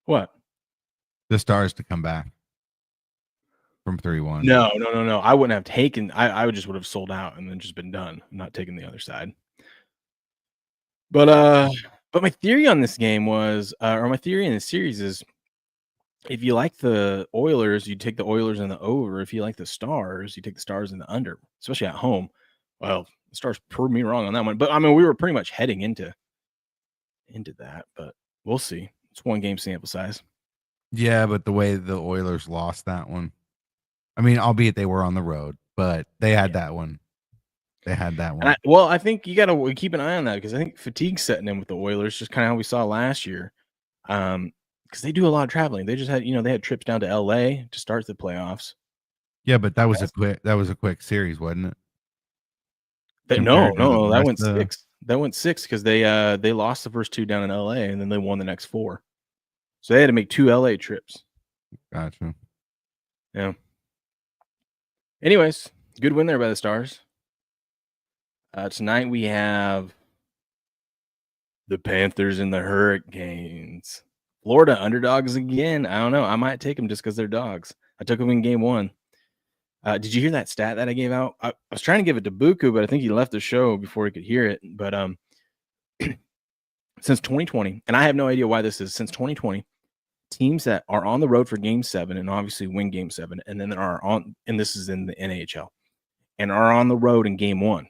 What? The Stars to come back from 3-1. No. I wouldn't have taken. I would have sold out and then just been done. I'm not taking the other side. But my theory on this game was, or my theory in the series is, if you like the Oilers, you take the Oilers in the over. If you like the Stars, you take the Stars in the under, especially at home. Well, the Stars proved me wrong on that one. But I mean, we were pretty much heading into that, but we'll see. It's one game sample size. Yeah, but the way the Oilers lost that one, I mean, albeit they were on the road, but they had that one. They had that one. I think you got to keep an eye on that because I think fatigue's setting in with the Oilers, just kind of how we saw last year. Because they do a lot of traveling. They just had, they had trips down to LA to start the playoffs. Yeah, but that was a quick series, wasn't it? No, that went 6. That went 6 because they lost the first 2 down in LA and then they won the next 4. So they had to make 2 LA trips. Gotcha. Yeah. Anyways, good win there by the Stars. Tonight we have the Panthers and the Hurricanes. Florida underdogs again. I don't know. I might take them just because they're dogs. I took them in game 1. Did you hear that stat that I gave out? I was trying to give it to Buku, but I think he left the show before he could hear it. But since 2020, and I have no idea why this is, since 2020, teams that are on the road for game 7 and obviously win game 7, and then and this is in the NHL, and are on the road in game 1,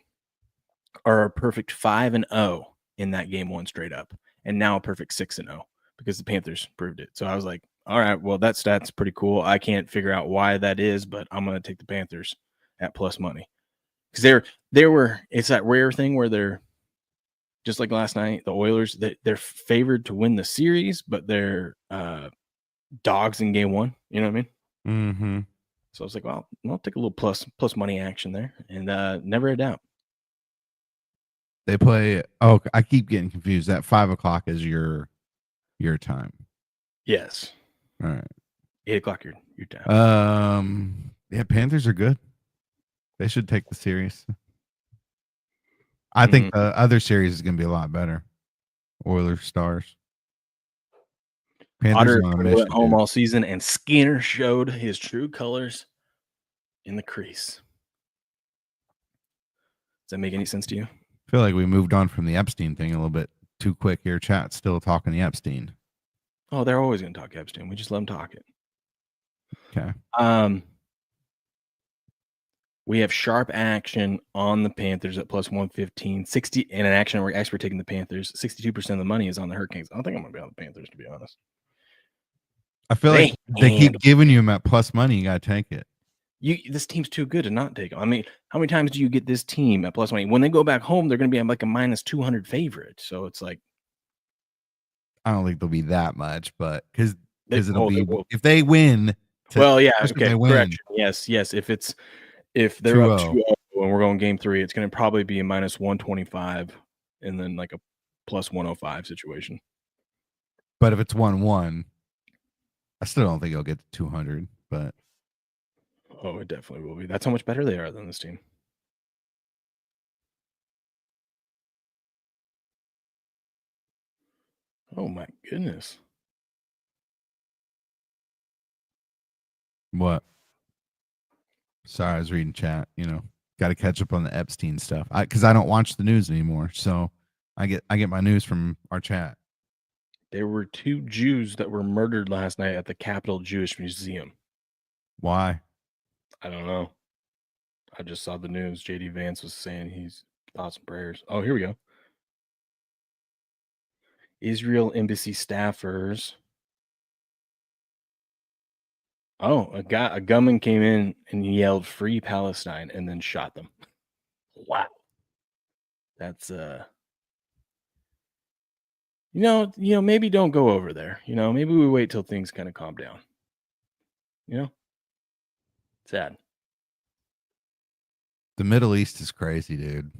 are a perfect 5-0 in that game 1 straight up, and now a perfect 6-0 because the Panthers proved it. So I was like, all right, well, that stat's pretty cool. I can't figure out why that is, but I'm going to take the Panthers at plus money because it's that rare thing where they're just like last night, the Oilers, they're favored to win the series, but they're dogs in game 1. You know what I mean? Mm-hmm. So I was like, well, I'll take a little plus money action there, and never a doubt. They play. Oh, I keep getting confused. That 5 o'clock is your time. Yes. All right. 8 o'clock your time. Yeah, Panthers are good. They should take the series. I think the other series is going to be a lot better. Oilers, Stars. Panthers Otter are on a struggled mission. at home Dude. all season, and Skinner showed his true colors in the crease. Does that make any sense to you? I feel like we moved on from the Epstein thing a little bit too quick here. Chat still talking the Epstein. Oh, they're always going to talk Epstein. We just let them talk it. Okay. We have sharp action on the Panthers at plus 115. 60 in an action where we're actually taking the Panthers. 62% of the money is on the Hurricanes. I don't think I'm going to be on the Panthers, to be honest. I feel like they keep giving you them at plus money. You got to take it. This team's too good to not take them. I mean, how many times do you get this team at plus money? When they go back home, they're going to be like a minus 200 favorite. So it's like, I don't think they'll be that much, but because it'll they be will. if they win. Well, yeah, especially if okay, they win. correction. Yes. If they're up 2-0. 2-0 and we're going game 3, it's going to probably be a minus 125 and then like a plus 105 situation. But if it's 1-1, I still don't think it'll get to 200. But oh, it definitely will be. That's how much better they are than this team. Oh my goodness. what? Sorry, I was reading chat. Got to catch up on the Epstein stuff. Because I don't watch the news anymore, so I get my news from our chat. There were 2 Jews that were murdered last night at the Capitol Jewish Museum. Why? I don't know. I just saw the news. JD Vance was saying he's thoughts and prayers. Oh, here we go. Israel embassy staffers. Oh, a gunman came in and yelled "Free Palestine" and then shot them. Wow. That's maybe don't go over there. Maybe we wait till things kind of calm down. Sad. The Middle East is crazy, dude.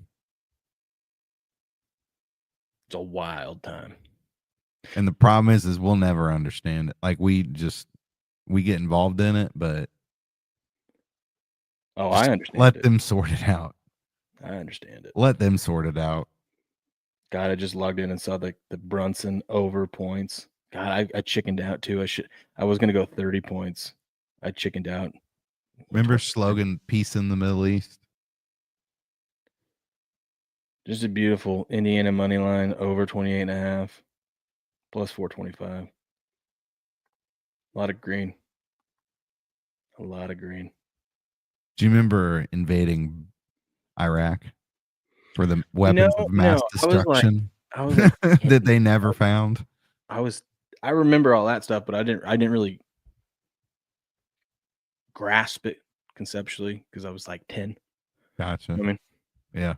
It's a wild time. And the problem is we'll never understand it. Like we get involved in it, but I understand. Let them sort it out. I understand it. Let them sort it out. God, I just logged in and saw the Brunson over points. God, I chickened out too. I was gonna go 30 points. I chickened out. Remember slogan "Peace in the Middle East"? Just a beautiful Indiana money line over 28.5, plus 425. A lot of green. A lot of green. Do you remember invading Iraq for the weapons of mass destruction I was like, that they never found? I remember all that stuff, but I didn't really grasp it conceptually because I was like 10. Gotcha. I mean, yeah.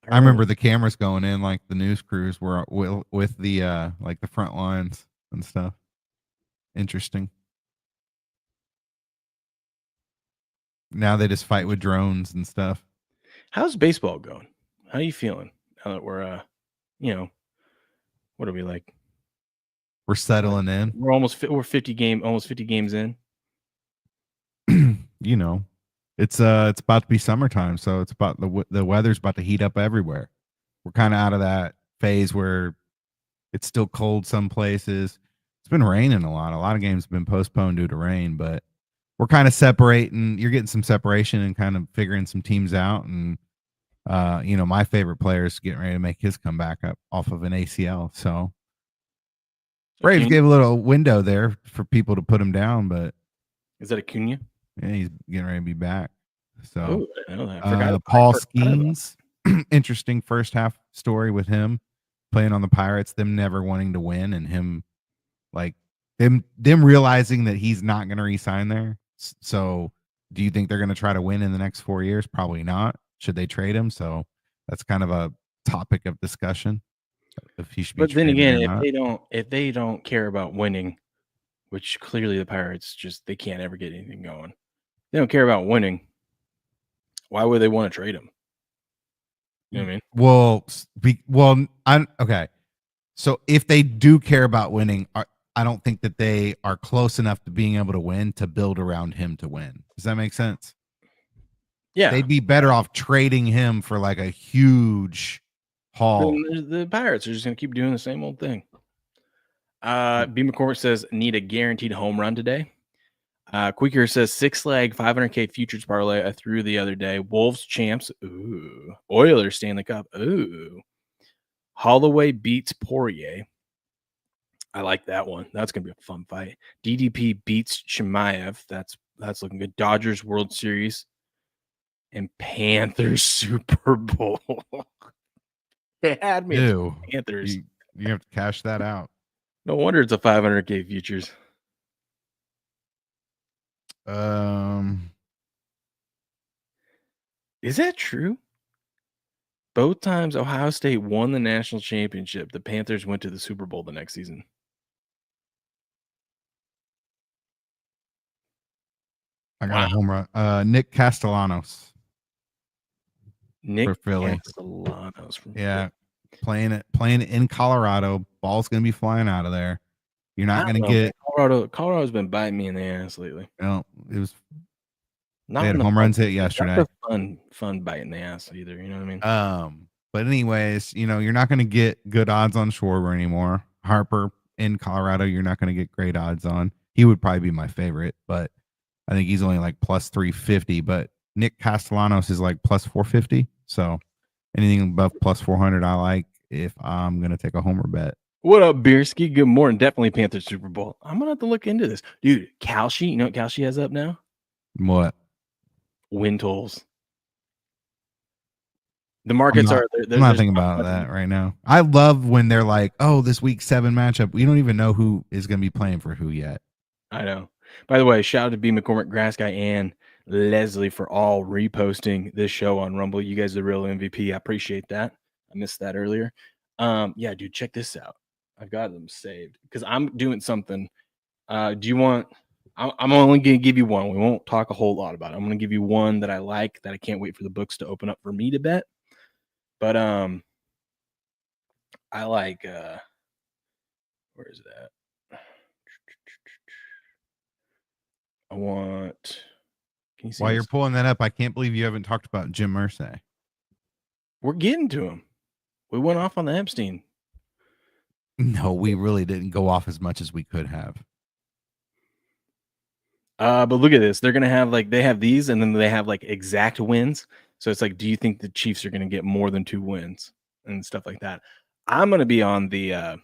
I remember the cameras going in, like the news crews were with the like the front lines and stuff. Interesting. Now they just fight with drones and stuff. How's baseball going? How are you feeling now that we're what are we like? We're settling in. We're almost 50 games in. It's about to be summertime, so it's about the weather's about to heat up everywhere. We're kind of out of that phase where it's still cold some places. It's been raining a lot. A lot of games have been postponed due to rain, but we're kind of separating. You're getting some separation and kind of figuring some teams out. And my favorite player is getting ready to make his comeback up off of an ACL. So Braves gave a little window there for people to put him down, but is that Acuna? Yeah, he's getting ready to be back. So I know that. Paul Skeens, interesting first half story with him playing on the Pirates, them never wanting to win, and him like them realizing that he's not going to re-sign there. So, do you think they're going to try to win in the next 4 years? Probably not. Should they trade him? So that's kind of a topic of discussion. If he should be. But then again, if they don't care about winning, which clearly the Pirates they can't ever get anything going. They don't care about winning. Why would they want to trade him? You know what I mean? I'm okay. So if they do care about winning, I don't think that they are close enough to being able to win to build around him to win. Does that make sense? Yeah. they'd be better off trading him for like a huge haul. Then the Pirates are just going to keep doing the same old thing. B. McCormick says, need a guaranteed home run today. Quaker says, 6-leg, 500K futures parlay I threw the other day. Wolves champs. Ooh. Oilers Stanley Cup. Ooh. Holloway beats Poirier. I like that one. That's going to be a fun fight. DDP beats Chimaev. That's looking good. Dodgers World Series. And Panthers Super Bowl. They had me at Ew. Panthers. You have to cash that out. No wonder it's a 500K futures. Is that true? Both times Ohio State won the national championship, the Panthers went to the Super Bowl the next season. I got a home run. Nick Castellanos. Nick for Philly. Castellanos from Yeah, playing it in Colorado. Ball's gonna be flying out of there. You're not gonna get Colorado's been biting me in the ass lately. it was Not they had in the home fun- runs hit not yesterday. the fun bite in the ass either. You know what I mean? But anyways, you're not gonna get good odds on Schwarber anymore. Harper in Colorado, you're not gonna get great odds on. He would probably be my favorite, but I think he's only like plus 350. But Nick Castellanos is like plus 450. So anything above plus 400, I like if I'm gonna take a homer bet. What up, Bierski? Good morning. Definitely Panthers Super Bowl. I'm gonna have to look into this, dude. Kalshi, you know what Kalshi has up now? What? Win totals. The markets I'm are. not thinking about that right now. I love when they're like, "Oh, this week 7 matchup." We don't even know who is going to be playing for who yet. I know. By the way, shout out to B. McCormick, Grass Guy, and Leslie for all reposting this show on Rumble. You guys are the real MVP. I appreciate that. I missed that earlier. Yeah, dude, check this out. I've got them saved because I'm doing something. Do you want? I'm only going to give you one. We won't talk a whole lot about it. I'm going to give you one that I like that I can't wait for the books to open up for me to bet. But I like. Where is that? I want. Can you see While this? you're pulling that up, I can't believe you haven't talked about Jim Irsay. We're getting to him. We went off on the Epstein. No, we really didn't go off as much as we could have. But look at this. They're gonna have they have these, and then they have like exact wins. So it's like, do you think the Chiefs are gonna get more than 2 wins and stuff like that? I'm gonna be on the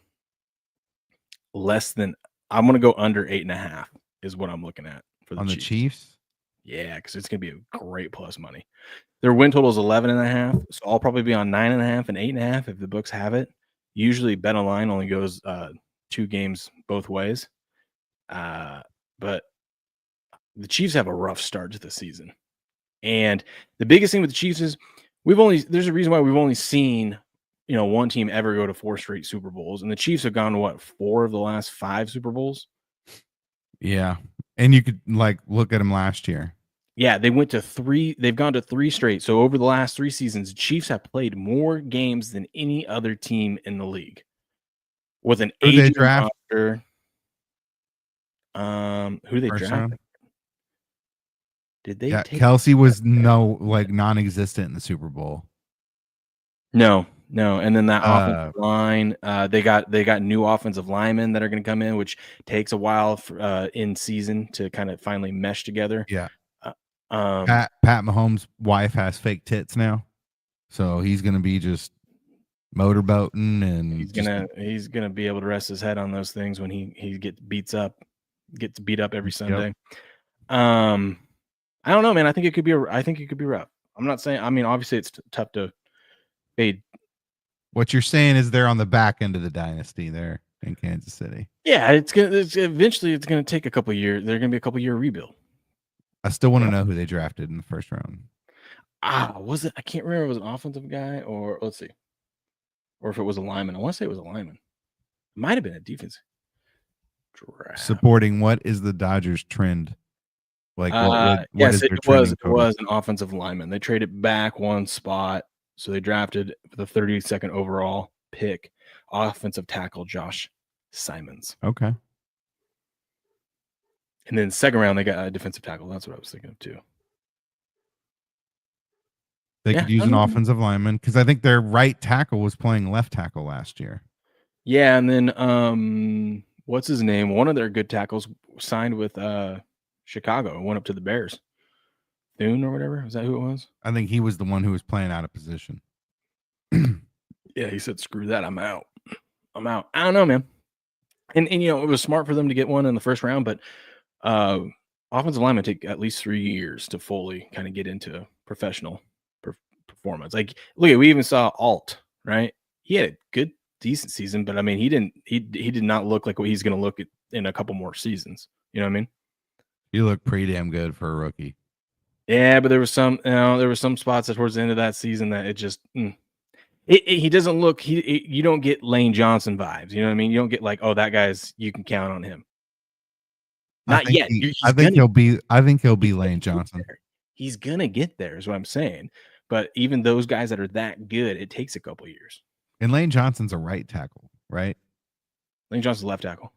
less than. I'm gonna go under 8.5 is what I'm looking at for the Chiefs. Yeah, because it's gonna be a great plus money. Their win total is 11.5, so I'll probably be on 9.5 and 8.5 if the books have it. Usually, Bet Online only goes 2 games both ways, but the Chiefs have a rough start to the season. And the biggest thing with the Chiefs is there's a reason why we've only seen, one team ever go to 4 straight Super Bowls. And the Chiefs have gone to 4 of the last 5 Super Bowls? Yeah. And you could look at them last year. Yeah, they went to 3. They've gone to 3 straight. So over the last 3 seasons, the Chiefs have played more games than any other team in the league. With an aging roster. Who they drafted? Did they take Kelsey was non-existent in the Super Bowl. No. And then that offensive line, they got new offensive linemen that are going to come in, which takes a while in season to kind of finally mesh together. Yeah. Pat Mahomes' wife has fake tits now, so he's going to be just motorboating, and he's gonna be able to rest his head on those things when he gets beat up every Sunday. Yep. I don't know, man. I think it could be rough. I'm not saying. I mean, obviously, it's tough to fade. What you're saying is they're on the back end of the dynasty there in Kansas City. Yeah, eventually it's gonna take a couple of years. They're gonna be a couple year rebuild. I still want to know who they drafted in the first round. Was it? I can't remember. If it was an offensive guy or let's see, or if it was a lineman. I want to say it was a lineman. It might have been a defense. Draft. Supporting what is the Dodgers trend? Yes, it was an offensive lineman. They traded back 1 spot, so they drafted the 32nd overall pick, offensive tackle Josh Simons. Okay. And then 2nd round, they got a defensive tackle. That's what I was thinking of too. They Yeah, could use I an know. offensive lineman because I think their right tackle was playing left tackle last year. Yeah, and then what's his name? One of their good tackles signed with Chicago and went up to the Bears. Thune or whatever. Is that who it was? I think he was the one who was playing out of position. Yeah, he said, "Screw that, I'm out. I'm out." I don't know, man. And it was smart for them to get one in the first round, but offensive linemen take at least 3 years to fully kind of get into professional performance. Like, look, we even saw Alt, right? He had a good, decent season, but I mean, he did not look like what he's going to look at in a couple more seasons. You know what I mean? He looked pretty damn good for a rookie. Yeah, but there was some spots that towards the end of that season that it just he doesn't look you don't get Lane Johnson vibes. You know what I mean? You don't get like, oh, that guy's you can count on him. Not yet. I think he'll be Lane Johnson. He's gonna get there, is what I'm saying. But even those guys that are that good, it takes a couple years. And Lane Johnson's a right tackle, right? Lane Johnson's left tackle.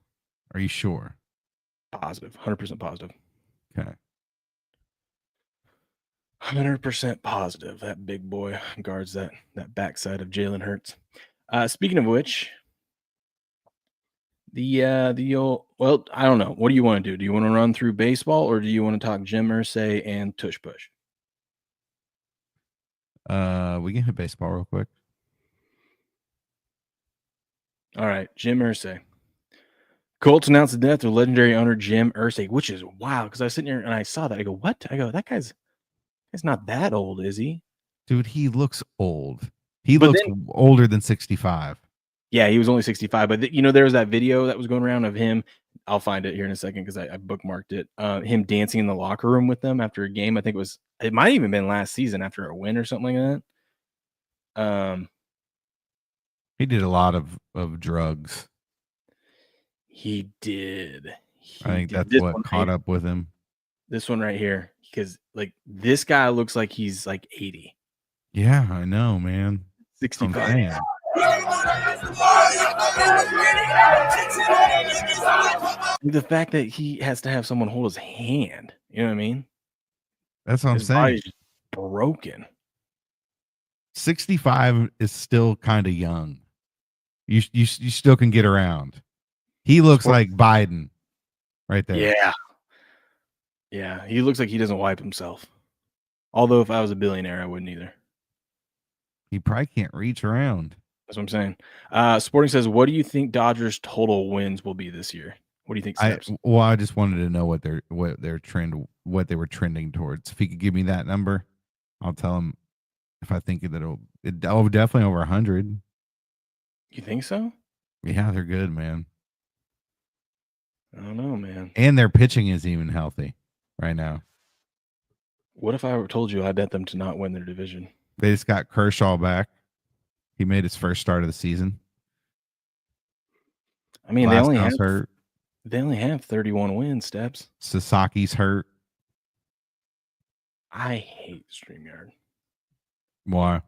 Are you sure? Positive, 100% positive. Okay. 100% positive. That big boy guards that backside of Jalen Hurts. Speaking of which, the old, well, I don't know. What do you want to do? Do you want to run through baseball or do you want to talk Jim Irsay and Tush Push? We can hit baseball real quick. All right, Jim Irsay. Colts announced the death of legendary owner Jim Irsay, which is wild because I was sitting here and I saw that. I go, what? I go, that guy's not that old, is he? Dude, he looks old. He looks older than 65. Yeah, he was only 65. But there was that video that was going around of him. I'll find it here in a second because I bookmarked it. Him dancing in the locker room with them after a game. I think it might even been last season after a win or something like that. He did a lot of drugs. He did. I think that's what caught up with him. This one right here, because like this guy looks like he's like 80. Yeah, I know, man. 65. The fact that he has to have someone hold his hand, you know what I mean? That's what I'm saying. Body's just broken. 65 is still kind of young. You still can get around. He looks like Biden right there. Yeah. Yeah, he looks like he doesn't wipe himself. Although if I was a billionaire, I wouldn't either. He probably can't reach around. That's what I'm saying. Sporting says, what do you think Dodgers total wins will be this year? What do you think, Steps? I just wanted to know what they were trending towards. If he could give me that number, I'll tell him if I think that it'll definitely over 100. You think so? Yeah, they're good, man. I don't know, man. And their pitching is even healthy right now. What if I told you I bet them to not win their division? They just got Kershaw back. He made his first start of the season. I mean, they only have 31 wins, Steps. Sasaki's hurt. I hate StreamYard. Why?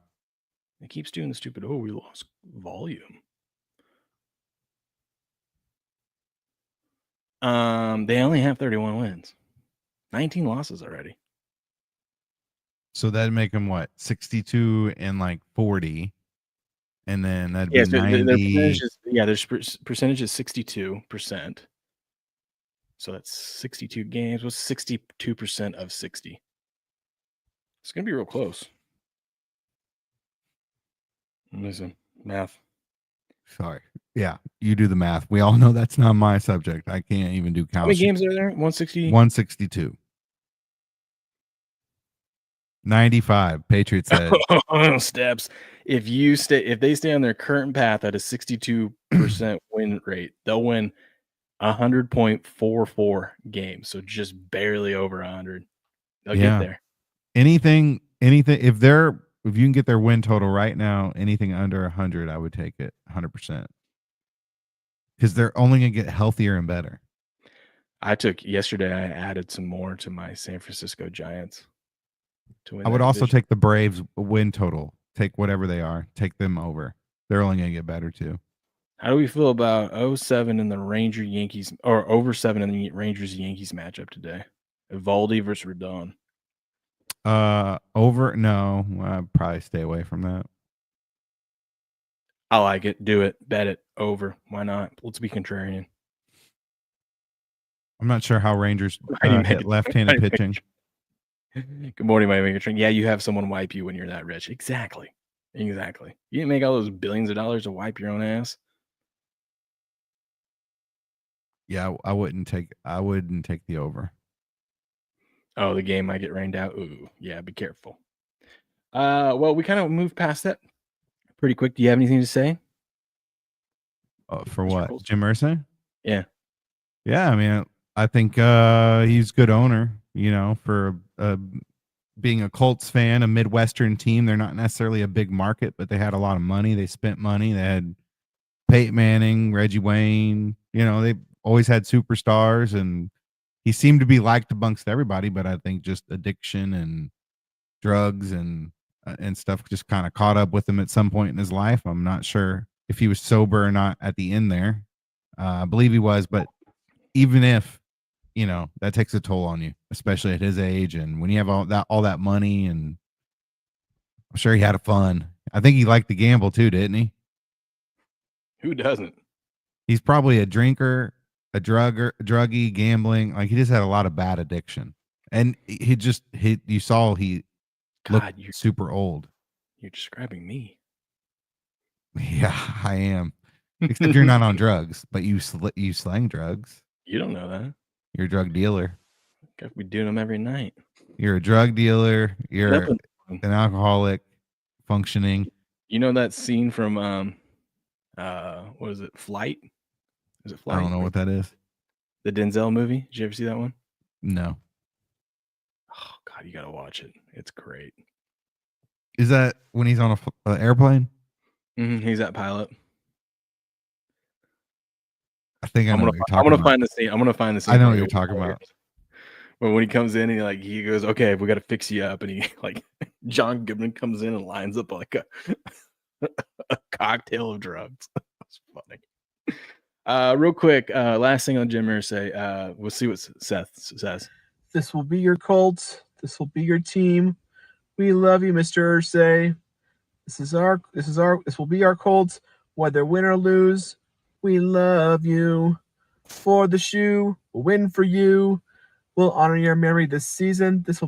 It keeps doing the stupid, we lost volume. They only have 31 wins. 19 losses already. So that'd make them what? 62 and like 40. And then that'd be 90. Their percentage is 62%. So that's 62 games. What's 62% of 60? It's going to be real close. Listen, math. Sorry. Yeah, you do the math. We all know that's not my subject. I can't even do count. How many games are there? 160? 162. 95. Patriots said. Steps. If they stay on their current path at a 62% win rate, they'll win 100.44 games. So just barely over 100. They'll get there. Anything if you can get their win total right now, anything under 100, I would take it 100%. Because they're only going to get healthier and better. Yesterday, I added some more to my San Francisco Giants. I would also take the Braves win total. Take whatever they are. Take them over. They're only going to get better too. How do we feel about 07 in the Yankees over 7 in the Rangers Yankees matchup today? Evaldi versus Rodon. Over? No, I'd probably stay away from that. I like it. Do it. Bet it. Over. Why not? Let's be contrarian. I'm not sure how Rangers Mighty hit Megatron. left-handed Mighty pitching. Good morning, Mighty Megatron. Yeah, you have someone wipe you when you're that rich. Exactly. Exactly. You didn't make all those billions of dollars to wipe your own ass. Yeah, I wouldn't take the over. Oh, the game might get rained out. Ooh, yeah, be careful. Well, we kind of moved past that pretty quick. Do you have anything to say? For Mr. what? Coles? Jim Irsay? Yeah. Yeah, I mean, I think he's a good owner, for being a Colts fan, a Midwestern team. They're not necessarily a big market, but they had a lot of money. They spent money. They had Peyton Manning, Reggie Wayne. They always had superstars, and he seemed to be liked amongst everybody. But I think just addiction and drugs and stuff just kind of caught up with him at some point in his life. I'm not sure if he was sober or not at the end there. I believe he was, but even if that takes a toll on you, especially at his age, and when you have all that money, and I'm sure he had fun. I think he liked to gamble too, didn't he? Who doesn't? He's probably a drinker, a druggie, gambling. Like, he just had a lot of bad addiction, and you saw he God, looked super old. You're describing me. Yeah, I am. Except you're not on drugs, but you slang drugs. You don't know that. You're a drug dealer. Got to be doing them every night. You're a drug dealer. You're an alcoholic functioning. You know that scene from what is it? Flight? Is it Flight? I don't know what that is. The Denzel movie. Did you ever see that one? No. Oh God, you gotta watch it. It's great. Is that when he's on an airplane? He's that pilot. I think I'm gonna find the scene. I'm gonna find the scene. I know what you're talking about. When he comes in and he goes, okay, we got to fix you up, and he John Goodman comes in and lines up like a cocktail of drugs. That's funny. Real quick, last thing on Jim Irsay. We'll see what Seth says. This will be your Colts. This will be your team. We love you, Mr. Irsay. This will be our Colts, whether win or lose. We love you. For the shoe, we'll win for you. We'll honor your memory this season. This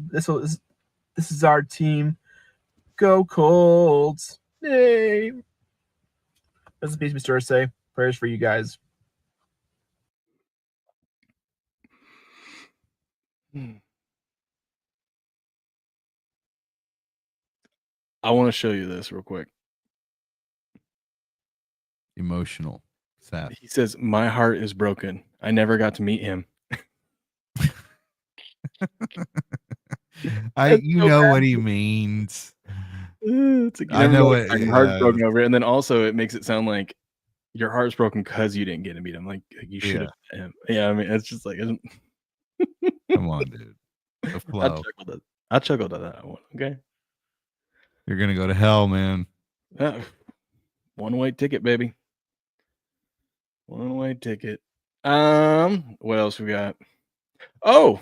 is our team. Go Colts. Yay. Rest in peace, Mr. Irsay. Prayers for you guys. I want to show you this real quick. Emotional. Sad. He says, "My heart is broken. I never got to meet him." What he means. I know what your heart's broken over it, and then also it makes it sound like your heart's broken because you didn't get to meet him. Like you should have met him. Yeah, I mean, it's just like, come on, dude. The flow. I chuckled at that one. Okay, you're gonna go to hell, man. One-way ticket, baby. One-way ticket. What else we got? Oh,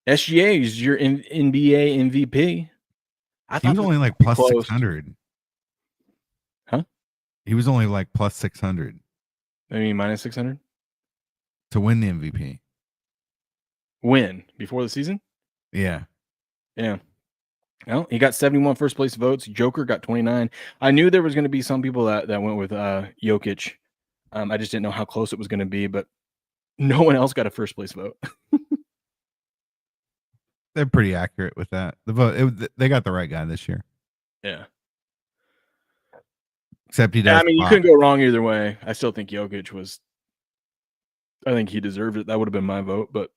SGA is your NBA MVP. He was only like plus 600. Huh? He was only like plus 600. I mean, minus 600 to win the MVP. Win before the season? Yeah. Well, he got 71 first place votes. Joker got 29. I knew there was going to be some people that went with Jokic. I just didn't know how close it was going to be, but no one else got a first place vote. They're pretty accurate with that. The vote, they got the right guy this year. Yeah. Except he does. I mean, you couldn't go wrong either way. I still think Jokic was. I think he deserved it. That would have been my vote, but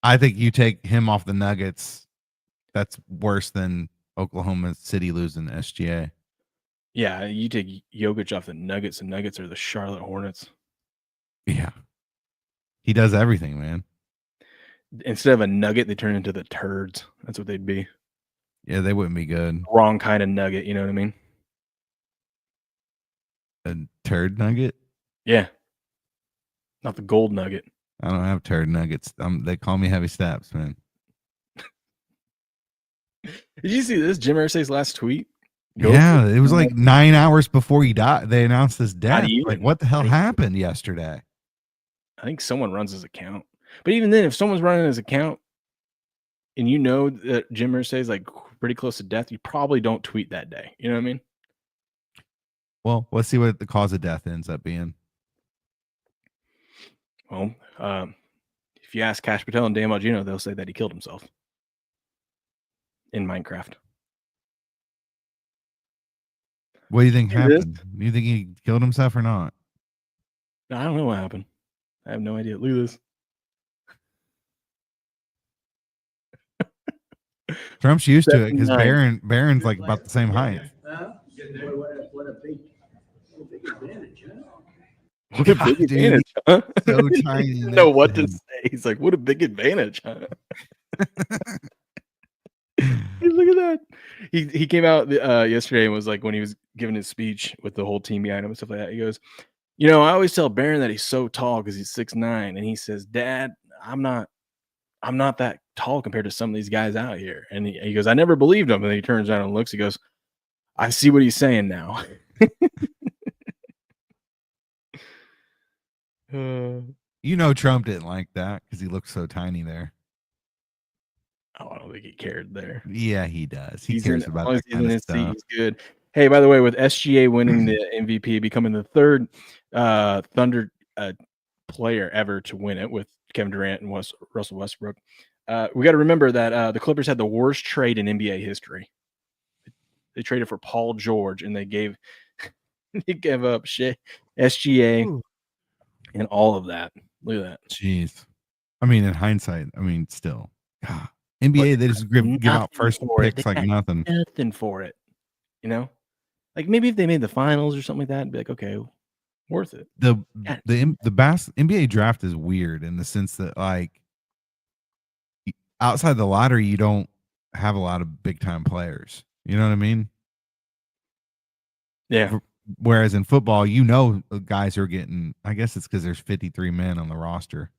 I think you take him off the Nuggets. That's worse than Oklahoma City losing the SGA. Yeah, you take Jokic off the Nuggets, and Nuggets are the Charlotte Hornets. Yeah. He does everything, man. Instead of a nugget, they turn into the turds. That's what they'd be. Yeah, they wouldn't be good. Wrong kind of nugget, you know what I mean? A turd nugget? Yeah. Not the gold nugget. I don't have turd nuggets. They call me heavy steps, man. Did you see this? Jim Irsay's last tweet. Go Yeah, for it was like 9 hours before he died. They announced his death. even. Like, what the hell Not even. happened yesterday? I think someone runs his account. But even then, if someone's running his account and you know that Jim Irsay is like pretty close to death, you probably don't tweet that day. You know what I mean? Well, let's see what the cause of death ends up being. Well, if you ask Cash Patel and Dan Bongino, they'll say that he killed himself in Minecraft. What do you think Hear this? happened? Do you think he killed himself or not? I don't know what happened. I have no idea. Look at this. Trump's used to it because 79. Barron's like about the same height. What a big advantage, huh? What a God, big dude, advantage, huh? so tiny He didn't next know to what to him. say. He's like, what a big advantage, huh? Hey, look at that. He came out yesterday and was like, when he was giving his speech with the whole team behind him and stuff like that, he goes, you know, I always tell Barron that he's so tall because he's 6'9", and he says, Dad, I'm not that tall compared to some of these guys out here. And he goes, I never believed him. And then he turns around and looks, he goes, I see what he's saying now. You know, Trump didn't like that because he looked so tiny there. I don't think he cared there. Yeah, he does. He He's cares in, about as long as that he's kind in of his seat, stuff. he's good. Hey, by the way, with SGA winning the MVP, becoming the third Thunder player ever to win it with Kevin Durant and Russell Westbrook, we got to remember that the Clippers had the worst trade in NBA history. They traded for Paul George, and they gave up SGA Ooh. and all of that. Look at that. Jeez. I mean, in hindsight, I mean, still. God. NBA, they just give out first picks like nothing. Nothing for it. You know? Like maybe if they made the finals or something like that, it'd be like, okay, worth it. The NBA draft is weird in the sense that, like, outside the lottery, you don't have a lot of big time players. You know what I mean? Yeah. Whereas in football, you know, guys are getting, I guess it's because there's 53 men on the roster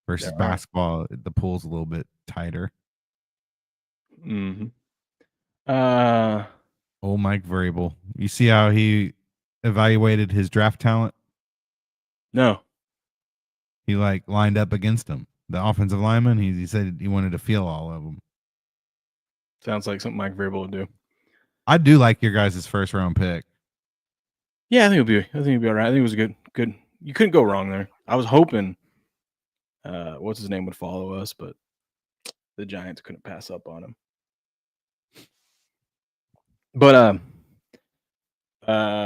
versus basketball. The pool's a little bit tighter. Mm-hmm. Old Mike Vrabel. You see how he evaluated his draft talent? No. He like lined up against him. The offensive lineman, he said he wanted to feel all of them. Sounds like something Mike Vrabel would do. I do like your guys' first round pick. Yeah, I think it'll be all right. I think it was good. You couldn't go wrong there. I was hoping what's his name would follow us, but the Giants couldn't pass up on him. But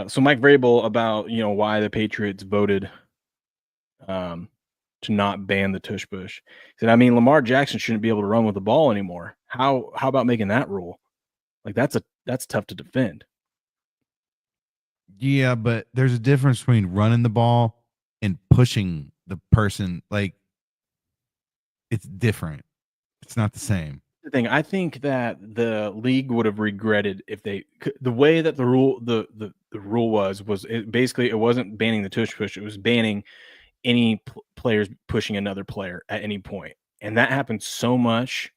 so Mike Vrabel about, you know, why the Patriots voted to not ban the tush push. He said, I mean, Lamar Jackson shouldn't be able to run with the ball anymore. How about making that rule? Like that's tough to defend. Yeah, but there's a difference between running the ball and pushing the person. Like, it's different. It's not the same. The thing, I think that the league would have regretted if the way that the rule was basically it wasn't banning the tush push, it was banning any players pushing another player at any point. And that happened so much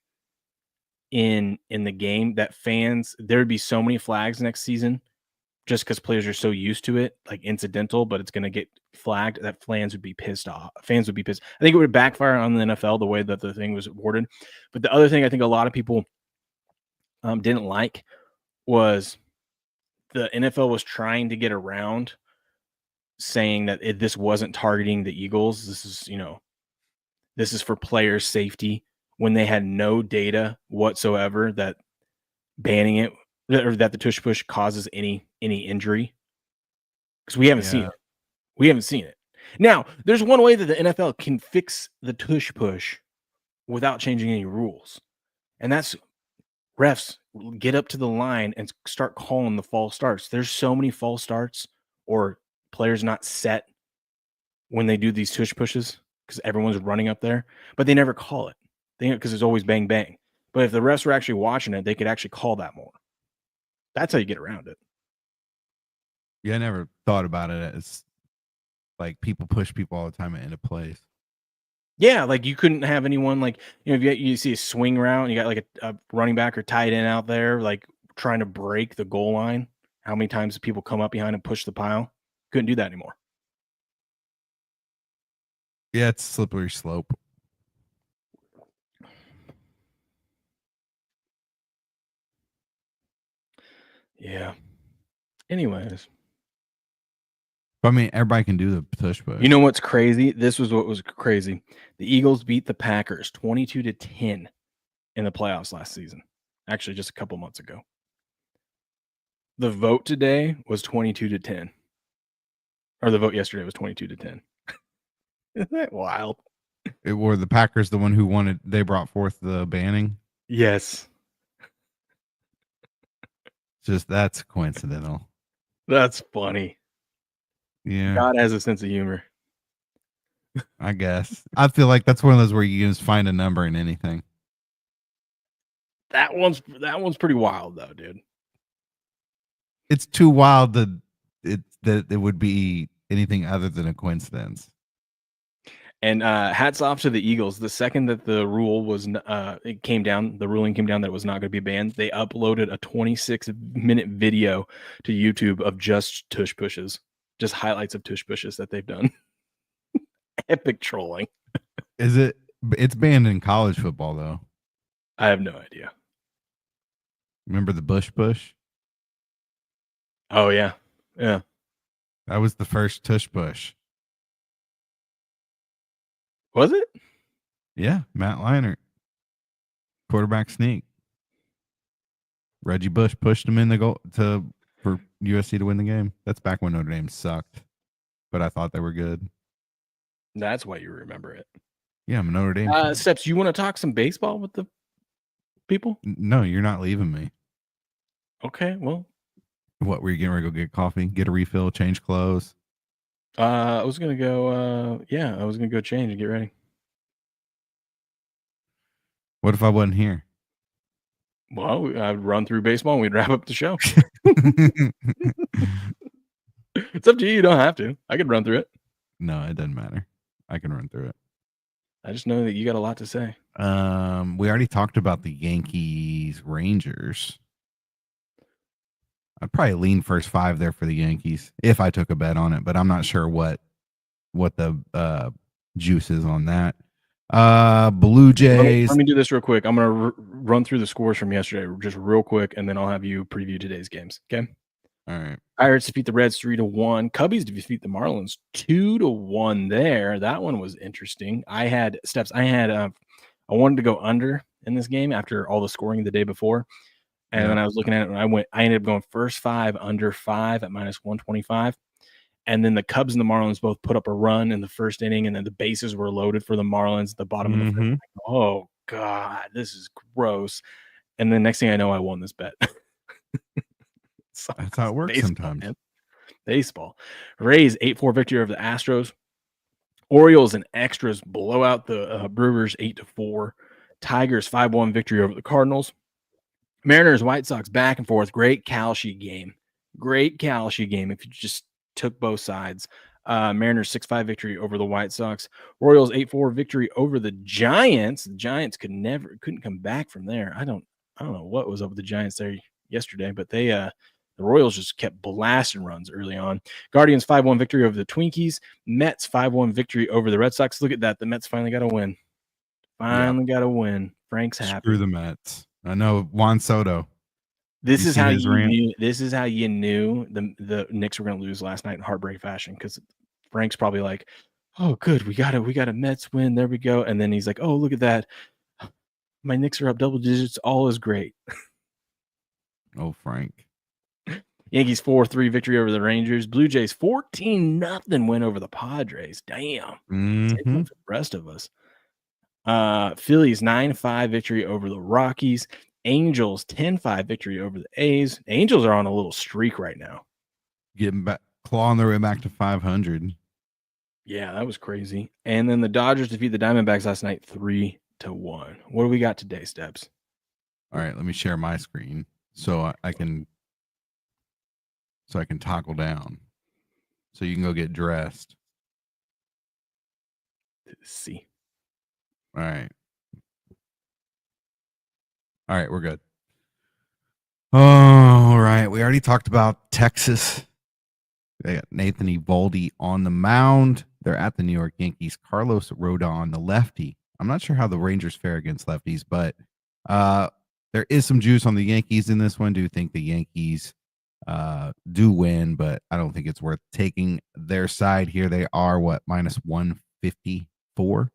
in the game that fans, there would be so many flags next season just because players are so used to it, like incidental, but it's going to get flagged, that fans would be pissed off. Fans would be pissed. I think it would backfire on the NFL the way that the thing was awarded. But the other thing I think a lot of people didn't like was the NFL was trying to get around saying that this wasn't targeting the Eagles. This is, you know, this is for player safety when they had no data whatsoever that banning it or that the tush push causes any injury, because we haven't seen it. We haven't seen it. Now, there's one way that the NFL can fix the tush push without changing any rules, and that's refs get up to the line and start calling the false starts. There's so many false starts or players not set when they do these tush pushes because everyone's running up there, but they never call it because it's always bang bang. But if the refs were actually watching it, they could actually call that more. That's how you get around it. Yeah, I never thought about it as like people push people all the time into plays. Yeah, like you couldn't have anyone like if you see a swing route and you got like a running back or tight end out there like trying to break the goal line. How many times do people come up behind and push the pile? Couldn't do that anymore. Yeah, it's slippery slope. Yeah. Anyways, But I mean, everybody can do the tush push. you know what's crazy? This was what was crazy. The Eagles beat the Packers 22-10 in the playoffs last season. Actually, just a couple months ago. The vote today was 22-10. Or the vote yesterday was 22-10. Isn't that wild? Were the Packers the one who wanted? They brought forth the banning. Yes. Just that's coincidental. That's funny. Yeah, God has a sense of humor. I guess. I feel like that's one of those where you can just find a number in anything. That one's pretty wild though, dude. It's too wild that it would be anything other than a coincidence. And hats off to the Eagles. The second that the rule was it came down, the ruling came down that it was not going to be banned. They uploaded a 26-minute video to YouTube of just tush pushes, just highlights of tush pushes that they've done. Epic trolling. Is it? It's banned in college football though. I have no idea. Remember the Bush push? Oh yeah, yeah. That was the first tush push. Was it? Yeah, Matt Leinart, quarterback sneak. Reggie Bush pushed him in the goal for USC to win the game. That's back when Notre Dame sucked, but I thought they were good. That's why you remember it. Yeah, I'm a Notre Dame fan. Steps, you want to talk some baseball with the people? No, you're not leaving me. Okay, well, What, were you getting ready to go get coffee, get a refill, change clothes? I was gonna go. Yeah, I was gonna go change and get ready. What if I wasn't here? Well, I'd run through baseball and we'd wrap up the show. It's up to you. You don't have to. I could run through it. No, it doesn't matter. I can run through it. I just know that you got a lot to say. We already talked about the Yankees Rangers. I'd probably lean first 5 there for the Yankees if I took a bet on it, but I'm not sure what the juice is on that. Blue Jays. Let me do this real quick. I'm gonna run through the scores from yesterday just real quick, and then I'll have you preview today's games. Okay. All right. Pirates defeat the Reds 3-1. Cubbies defeat the Marlins 2-1. There, that one was interesting. I had steps. I wanted to go under in this game after all the scoring the day before, and then I was looking at it, and I ended up going first 5 under 5 at -125. And then the Cubs and the Marlins both put up a run in the first inning, and then the bases were loaded for the Marlins at the bottom of the first. Oh God, this is gross. And then next thing I know, I won this bet. That's how it works sometimes. Man. Baseball. Rays 8-4 victory over the Astros. Orioles and extras blow out the Brewers 8-4. Tigers 5-1 victory over the Cardinals. Mariners White Sox back and forth. Great Kalshi game. Great Kalshi game. If you just took both sides. Mariners 6-5 victory over the White Sox. Royals 8-4 victory over the Giants. The Giants couldn't come back from there. I don't know what was up with the Giants there yesterday, but the Royals just kept blasting runs early on. Guardians 5-1 victory over the Twinkies. Mets 5-1 victory over the Red Sox. Look at that. The Mets finally got a win. Got a win. Frank's happy. Screw the Mets. I know Juan Soto. This is how you knew the Knicks were going to lose last night in heartbreak fashion, because Frank's probably like, "Oh, good, we got a Mets win. There we go." And then he's like, "Oh, look at that. My Knicks are up double digits. All is great." Oh, Frank. Yankees 4-3 victory over the Rangers. Blue Jays 14-0 win over the Padres. Damn. Same for the rest of us. Phillies 9-5 victory over the Rockies. Angels 10-5 victory over the A's. Angels are on a little streak right now. Getting back, clawing their way back to 500. Yeah, that was crazy. And then the Dodgers defeat the Diamondbacks last night 3-1. What do we got today, Steps? All right, let me share my screen so I can toggle down so you can go get dressed. Let's see. All right. All right, we're good. All right. We already talked about Texas. They got Nathan Eovaldi on the mound. They're at the New York Yankees. Carlos Rodon, the lefty. I'm not sure how the Rangers fare against lefties, but there is some juice on the Yankees in this one. Do think the Yankees do win, but I don't think it's worth taking their side here. They are minus 154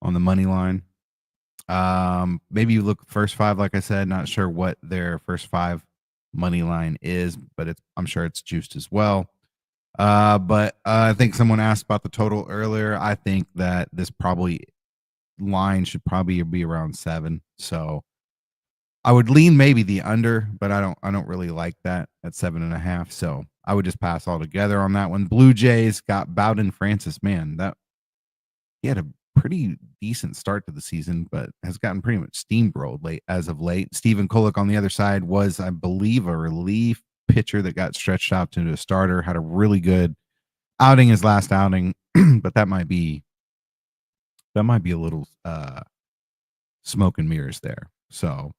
on the money line. Maybe you look first five, like I said, not sure what their first five money line is, but I'm sure it's juiced as well. But I think someone asked about the total earlier. I think that this line should probably be around 7. So I would lean maybe the under, but I don't really like that at 7.5. So I would just pass altogether on that one. Blue Jays got Bowden Francis. Man, he had a pretty decent start to the season, but has gotten pretty much steamrolled as of late. Stephen Kolek on the other side was, I believe, a relief pitcher that got stretched out to a starter. Had a really good outing his last outing, but that might be a little smoke and mirrors there. So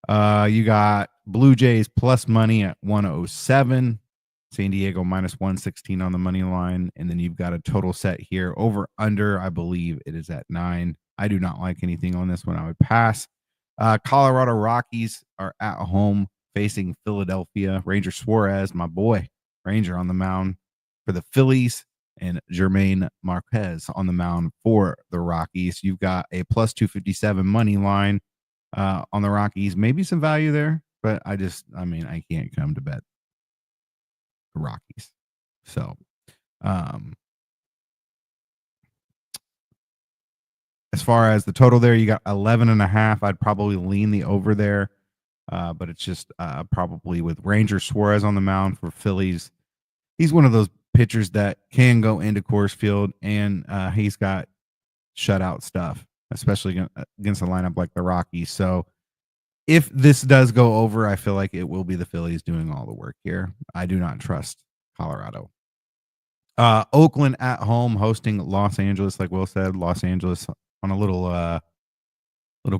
you got Blue Jays plus money at 107. San Diego minus 116 on the money line. And then you've got a total set here over under. I believe it is at 9. I do not like anything on this one. I would pass. Colorado Rockies are at home facing Philadelphia. Ranger Suarez, my boy, Ranger on the mound for the Phillies, and Jermaine Marquez on the mound for the Rockies. You've got a plus 257 money line on the Rockies. Maybe some value there, but I can't come to bet the Rockies. So, as far as the total there, you got 11.5. I'd probably lean the over there, but it's just probably with Ranger Suarez on the mound for Phillies. He's one of those pitchers that can go into Coors Field, and he's got shutout stuff, especially against a lineup like the Rockies. So if this does go over, I feel like it will be the Phillies doing all the work here. I do not trust Colorado. Oakland at home hosting Los Angeles. Like Will said, Los Angeles on a little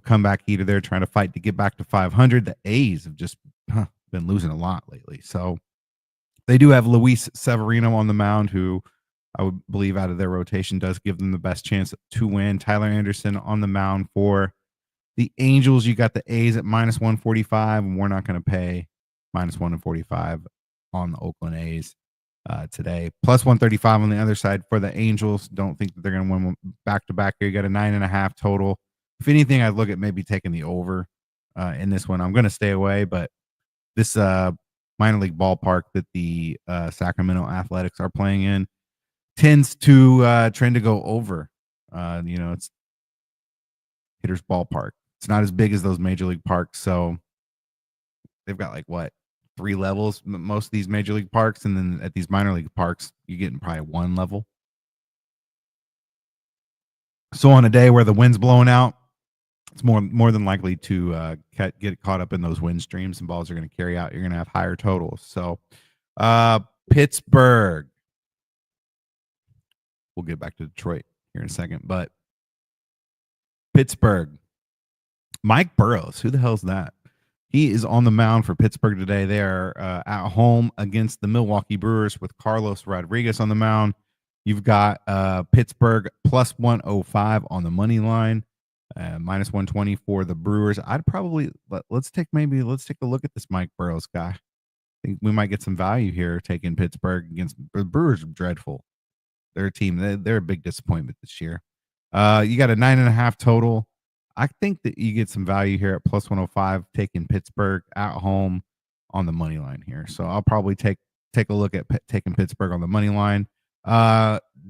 comeback heater there, trying to fight to get back to 500. The A's have just been losing a lot lately. So they do have Luis Severino on the mound, who I would believe out of their rotation does give them the best chance to win. Tyler Anderson on the mound for the Angels. You got the A's at minus 145, and we're not going to pay minus 145 on the Oakland A's today. Plus 135 on the other side for the Angels. Don't think that they're going to win back to back here. You got a 9.5 total. If anything, I'd look at maybe taking the over in this one. I'm going to stay away, but this minor league ballpark that the Sacramento Athletics are playing in tends to trend to go over. It's hitter's ballpark. It's not as big as those major league parks, so they've got 3 levels, most of these major league parks, and then at these minor league parks, you're getting probably 1 level. So on a day where the wind's blowing out, it's more than likely to get caught up in those wind streams, and balls are going to carry out. You're going to have higher totals. So Pittsburgh. We'll get back to Detroit here in a second, but Pittsburgh. Mike Burrows, who the hell's that? He is on the mound for Pittsburgh today. They are at home against the Milwaukee Brewers with Carlos Rodriguez on the mound. You've got Pittsburgh plus 105 on the money line, minus 120 for the Brewers. I'd probably let's take a look at this Mike Burrows guy. I think we might get some value here taking Pittsburgh against the Brewers. Are dreadful. Their team, they're a big disappointment this year. You got a 9.5 total. I think that you get some value here at plus 105, taking Pittsburgh at home on the money line here. So I'll probably take a look at taking Pittsburgh on the money line.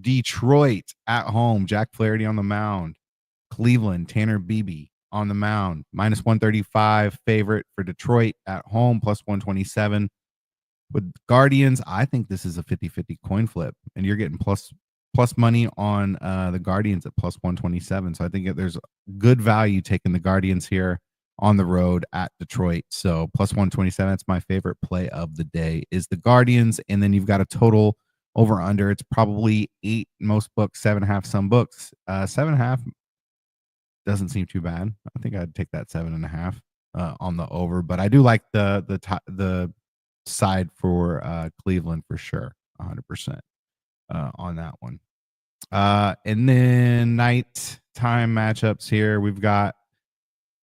Detroit at home, Jack Flaherty on the mound. Cleveland, Tanner Beebe on the mound, minus 135 favorite for Detroit at home, plus 127. With Guardians, I think this is a 50-50 coin flip, and you're getting plus money on the Guardians at plus 127. So I think there's good value taking the Guardians here on the road at Detroit. So plus 127, that's my favorite play of the day, is the Guardians. And then you've got a total over under. It's probably 8 most books, 7.5 some books. 7.5 doesn't seem too bad. I think I'd take that 7.5 on the over, but I do like the side for Cleveland for sure, 100% on that one. And then nighttime matchups here. We've got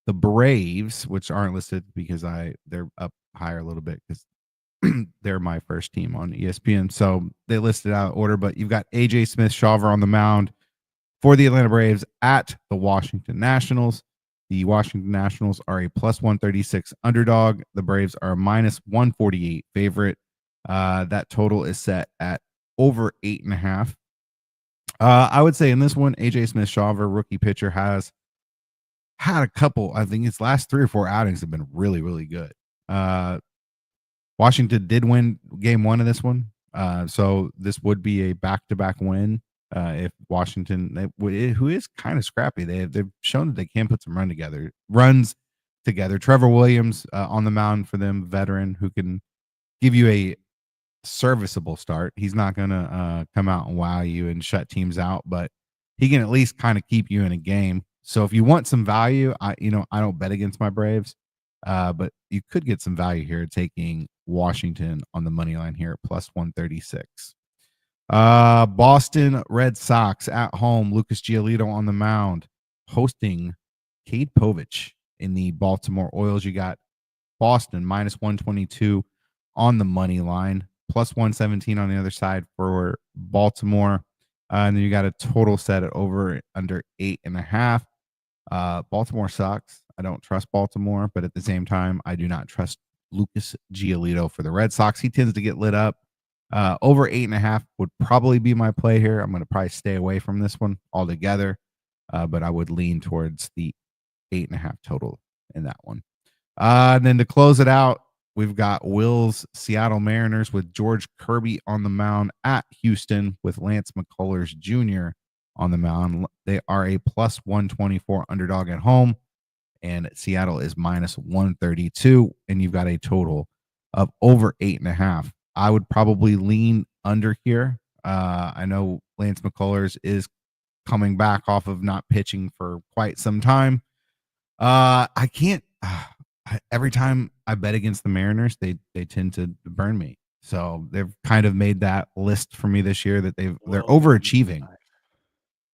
the Braves, which aren't listed because they're up higher a little bit because they're my first team on ESPN. So they listed out of order, but you've got AJ Smith-Shawver on the mound for the Atlanta Braves at the Washington Nationals. The Washington Nationals are a plus 136 underdog. The Braves are a minus 148 favorite. That total is set at over 8.5. I would say in this one, AJ Smith-Shawver, rookie pitcher, has had a couple. I think his last 3 or 4 outings have been really, really good. Washington did win game 1 of this one, so this would be a back-to-back win. If Washington, who is kind of scrappy, they've shown that they can put some runs together. Trevor Williams on the mound for them, veteran who can give you a serviceable start. He's not gonna come out and wow you and shut teams out, but he can at least kind of keep you in a game. So if you want some value, I don't bet against my Braves, but you could get some value here taking Washington on the money line here at plus 136. Boston Red Sox at home. Lucas Giolito on the mound, hosting Cade Povich in the Baltimore Orioles. You got Boston minus 122 on the money line, plus 117 on the other side for Baltimore. And then you got a total set at over under 8.5. Baltimore sucks. I don't trust Baltimore, but at the same time, I do not trust Lucas Giolito for the Red Sox. He tends to get lit up. Over 8.5 would probably be my play here. I'm going to probably stay away from this one altogether, but I would lean towards the 8.5 total in that one. And then to close it out, we've got Will's Seattle Mariners with George Kirby on the mound at Houston with Lance McCullers Jr. on the mound. They are a plus 124 underdog at home, and Seattle is minus 132, and you've got a total of over 8.5. I would probably lean under here. I know Lance McCullers is coming back off of not pitching for quite some time. I can't. Every time I bet against the Mariners, they tend to burn me. So they've kind of made that list for me this year that they're overachieving.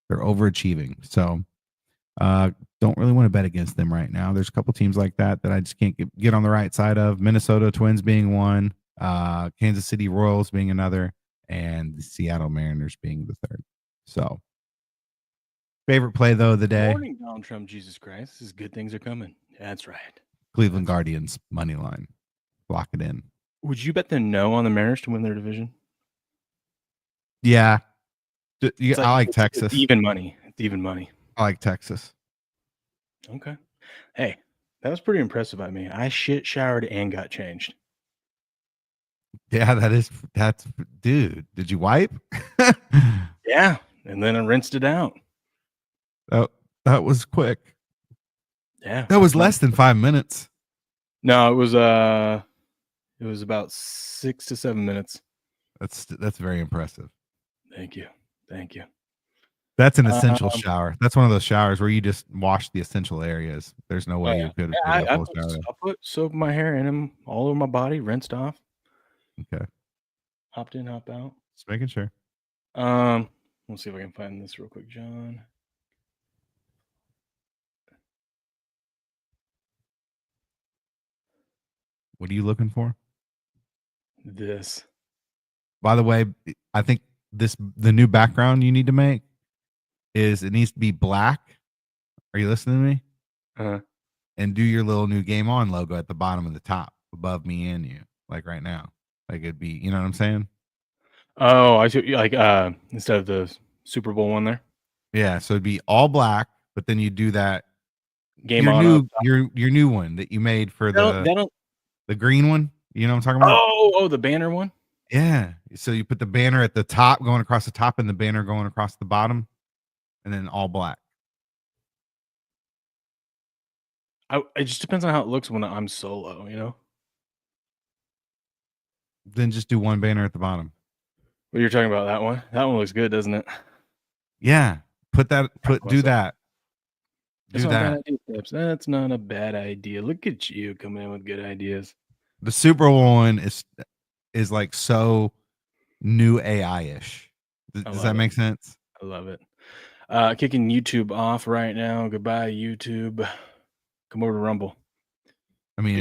They're overachieving. So don't really want to bet against them right now. There's a couple teams like that I just can't get on the right side of. Minnesota Twins being one, Kansas City Royals being another, and the Seattle Mariners being the third. So favorite play though of the day. Morning, Donald Trump, Jesus Christ. This is good things are coming. That's right. Cleveland Guardians money line. Lock it in. Would you bet the no on the Mariners to win their division? Yeah. I like it's Texas. Even money. It's even money. I like Texas. Okay. Hey, that was pretty impressive by me. I shit showered and got changed. Yeah, that's dude. Did you wipe? Yeah, and then I rinsed it out. Oh, that was quick. Yeah. That was less than 5 minutes. No, it was about 6 to 7 minutes. That's very impressive. Thank you. That's an essential shower. That's one of those showers where you just wash the essential areas. There's no way you could have I put soap in my hair and them all over my body, rinsed off. Okay. Hopped in, hopped out. Just making sure. Let's see if I can find this real quick, John. What are you looking for? This. By the way, I think the new background you need to make is it needs to be black. Are you listening to me? Uh-huh. And do your little new Game On logo at the bottom of the top above me and you, like right now. Like it'd be, you know what I'm saying? Oh, I see. Like instead of the Super Bowl one there. Yeah, so it'd be all black, but then you do that Game On. Your new one that you made for the green one. You know what I'm talking about? Oh, the banner one. Yeah. So you put the banner at the top, going across the top, and the banner going across the bottom, and then all black. It just depends on how it looks when I'm solo, you know. Then just do one banner at the bottom. What you're talking about, that one? That one looks good, doesn't it? Yeah. Do that. That's Do not a bad that. idea, Tips. That's not a bad idea. Look at you coming in with good ideas. The Super Bowl one is like so new AI-ish. I Does love that it. make sense? I love it. Kicking YouTube off right now. Goodbye, YouTube. Come over to Rumble. I mean,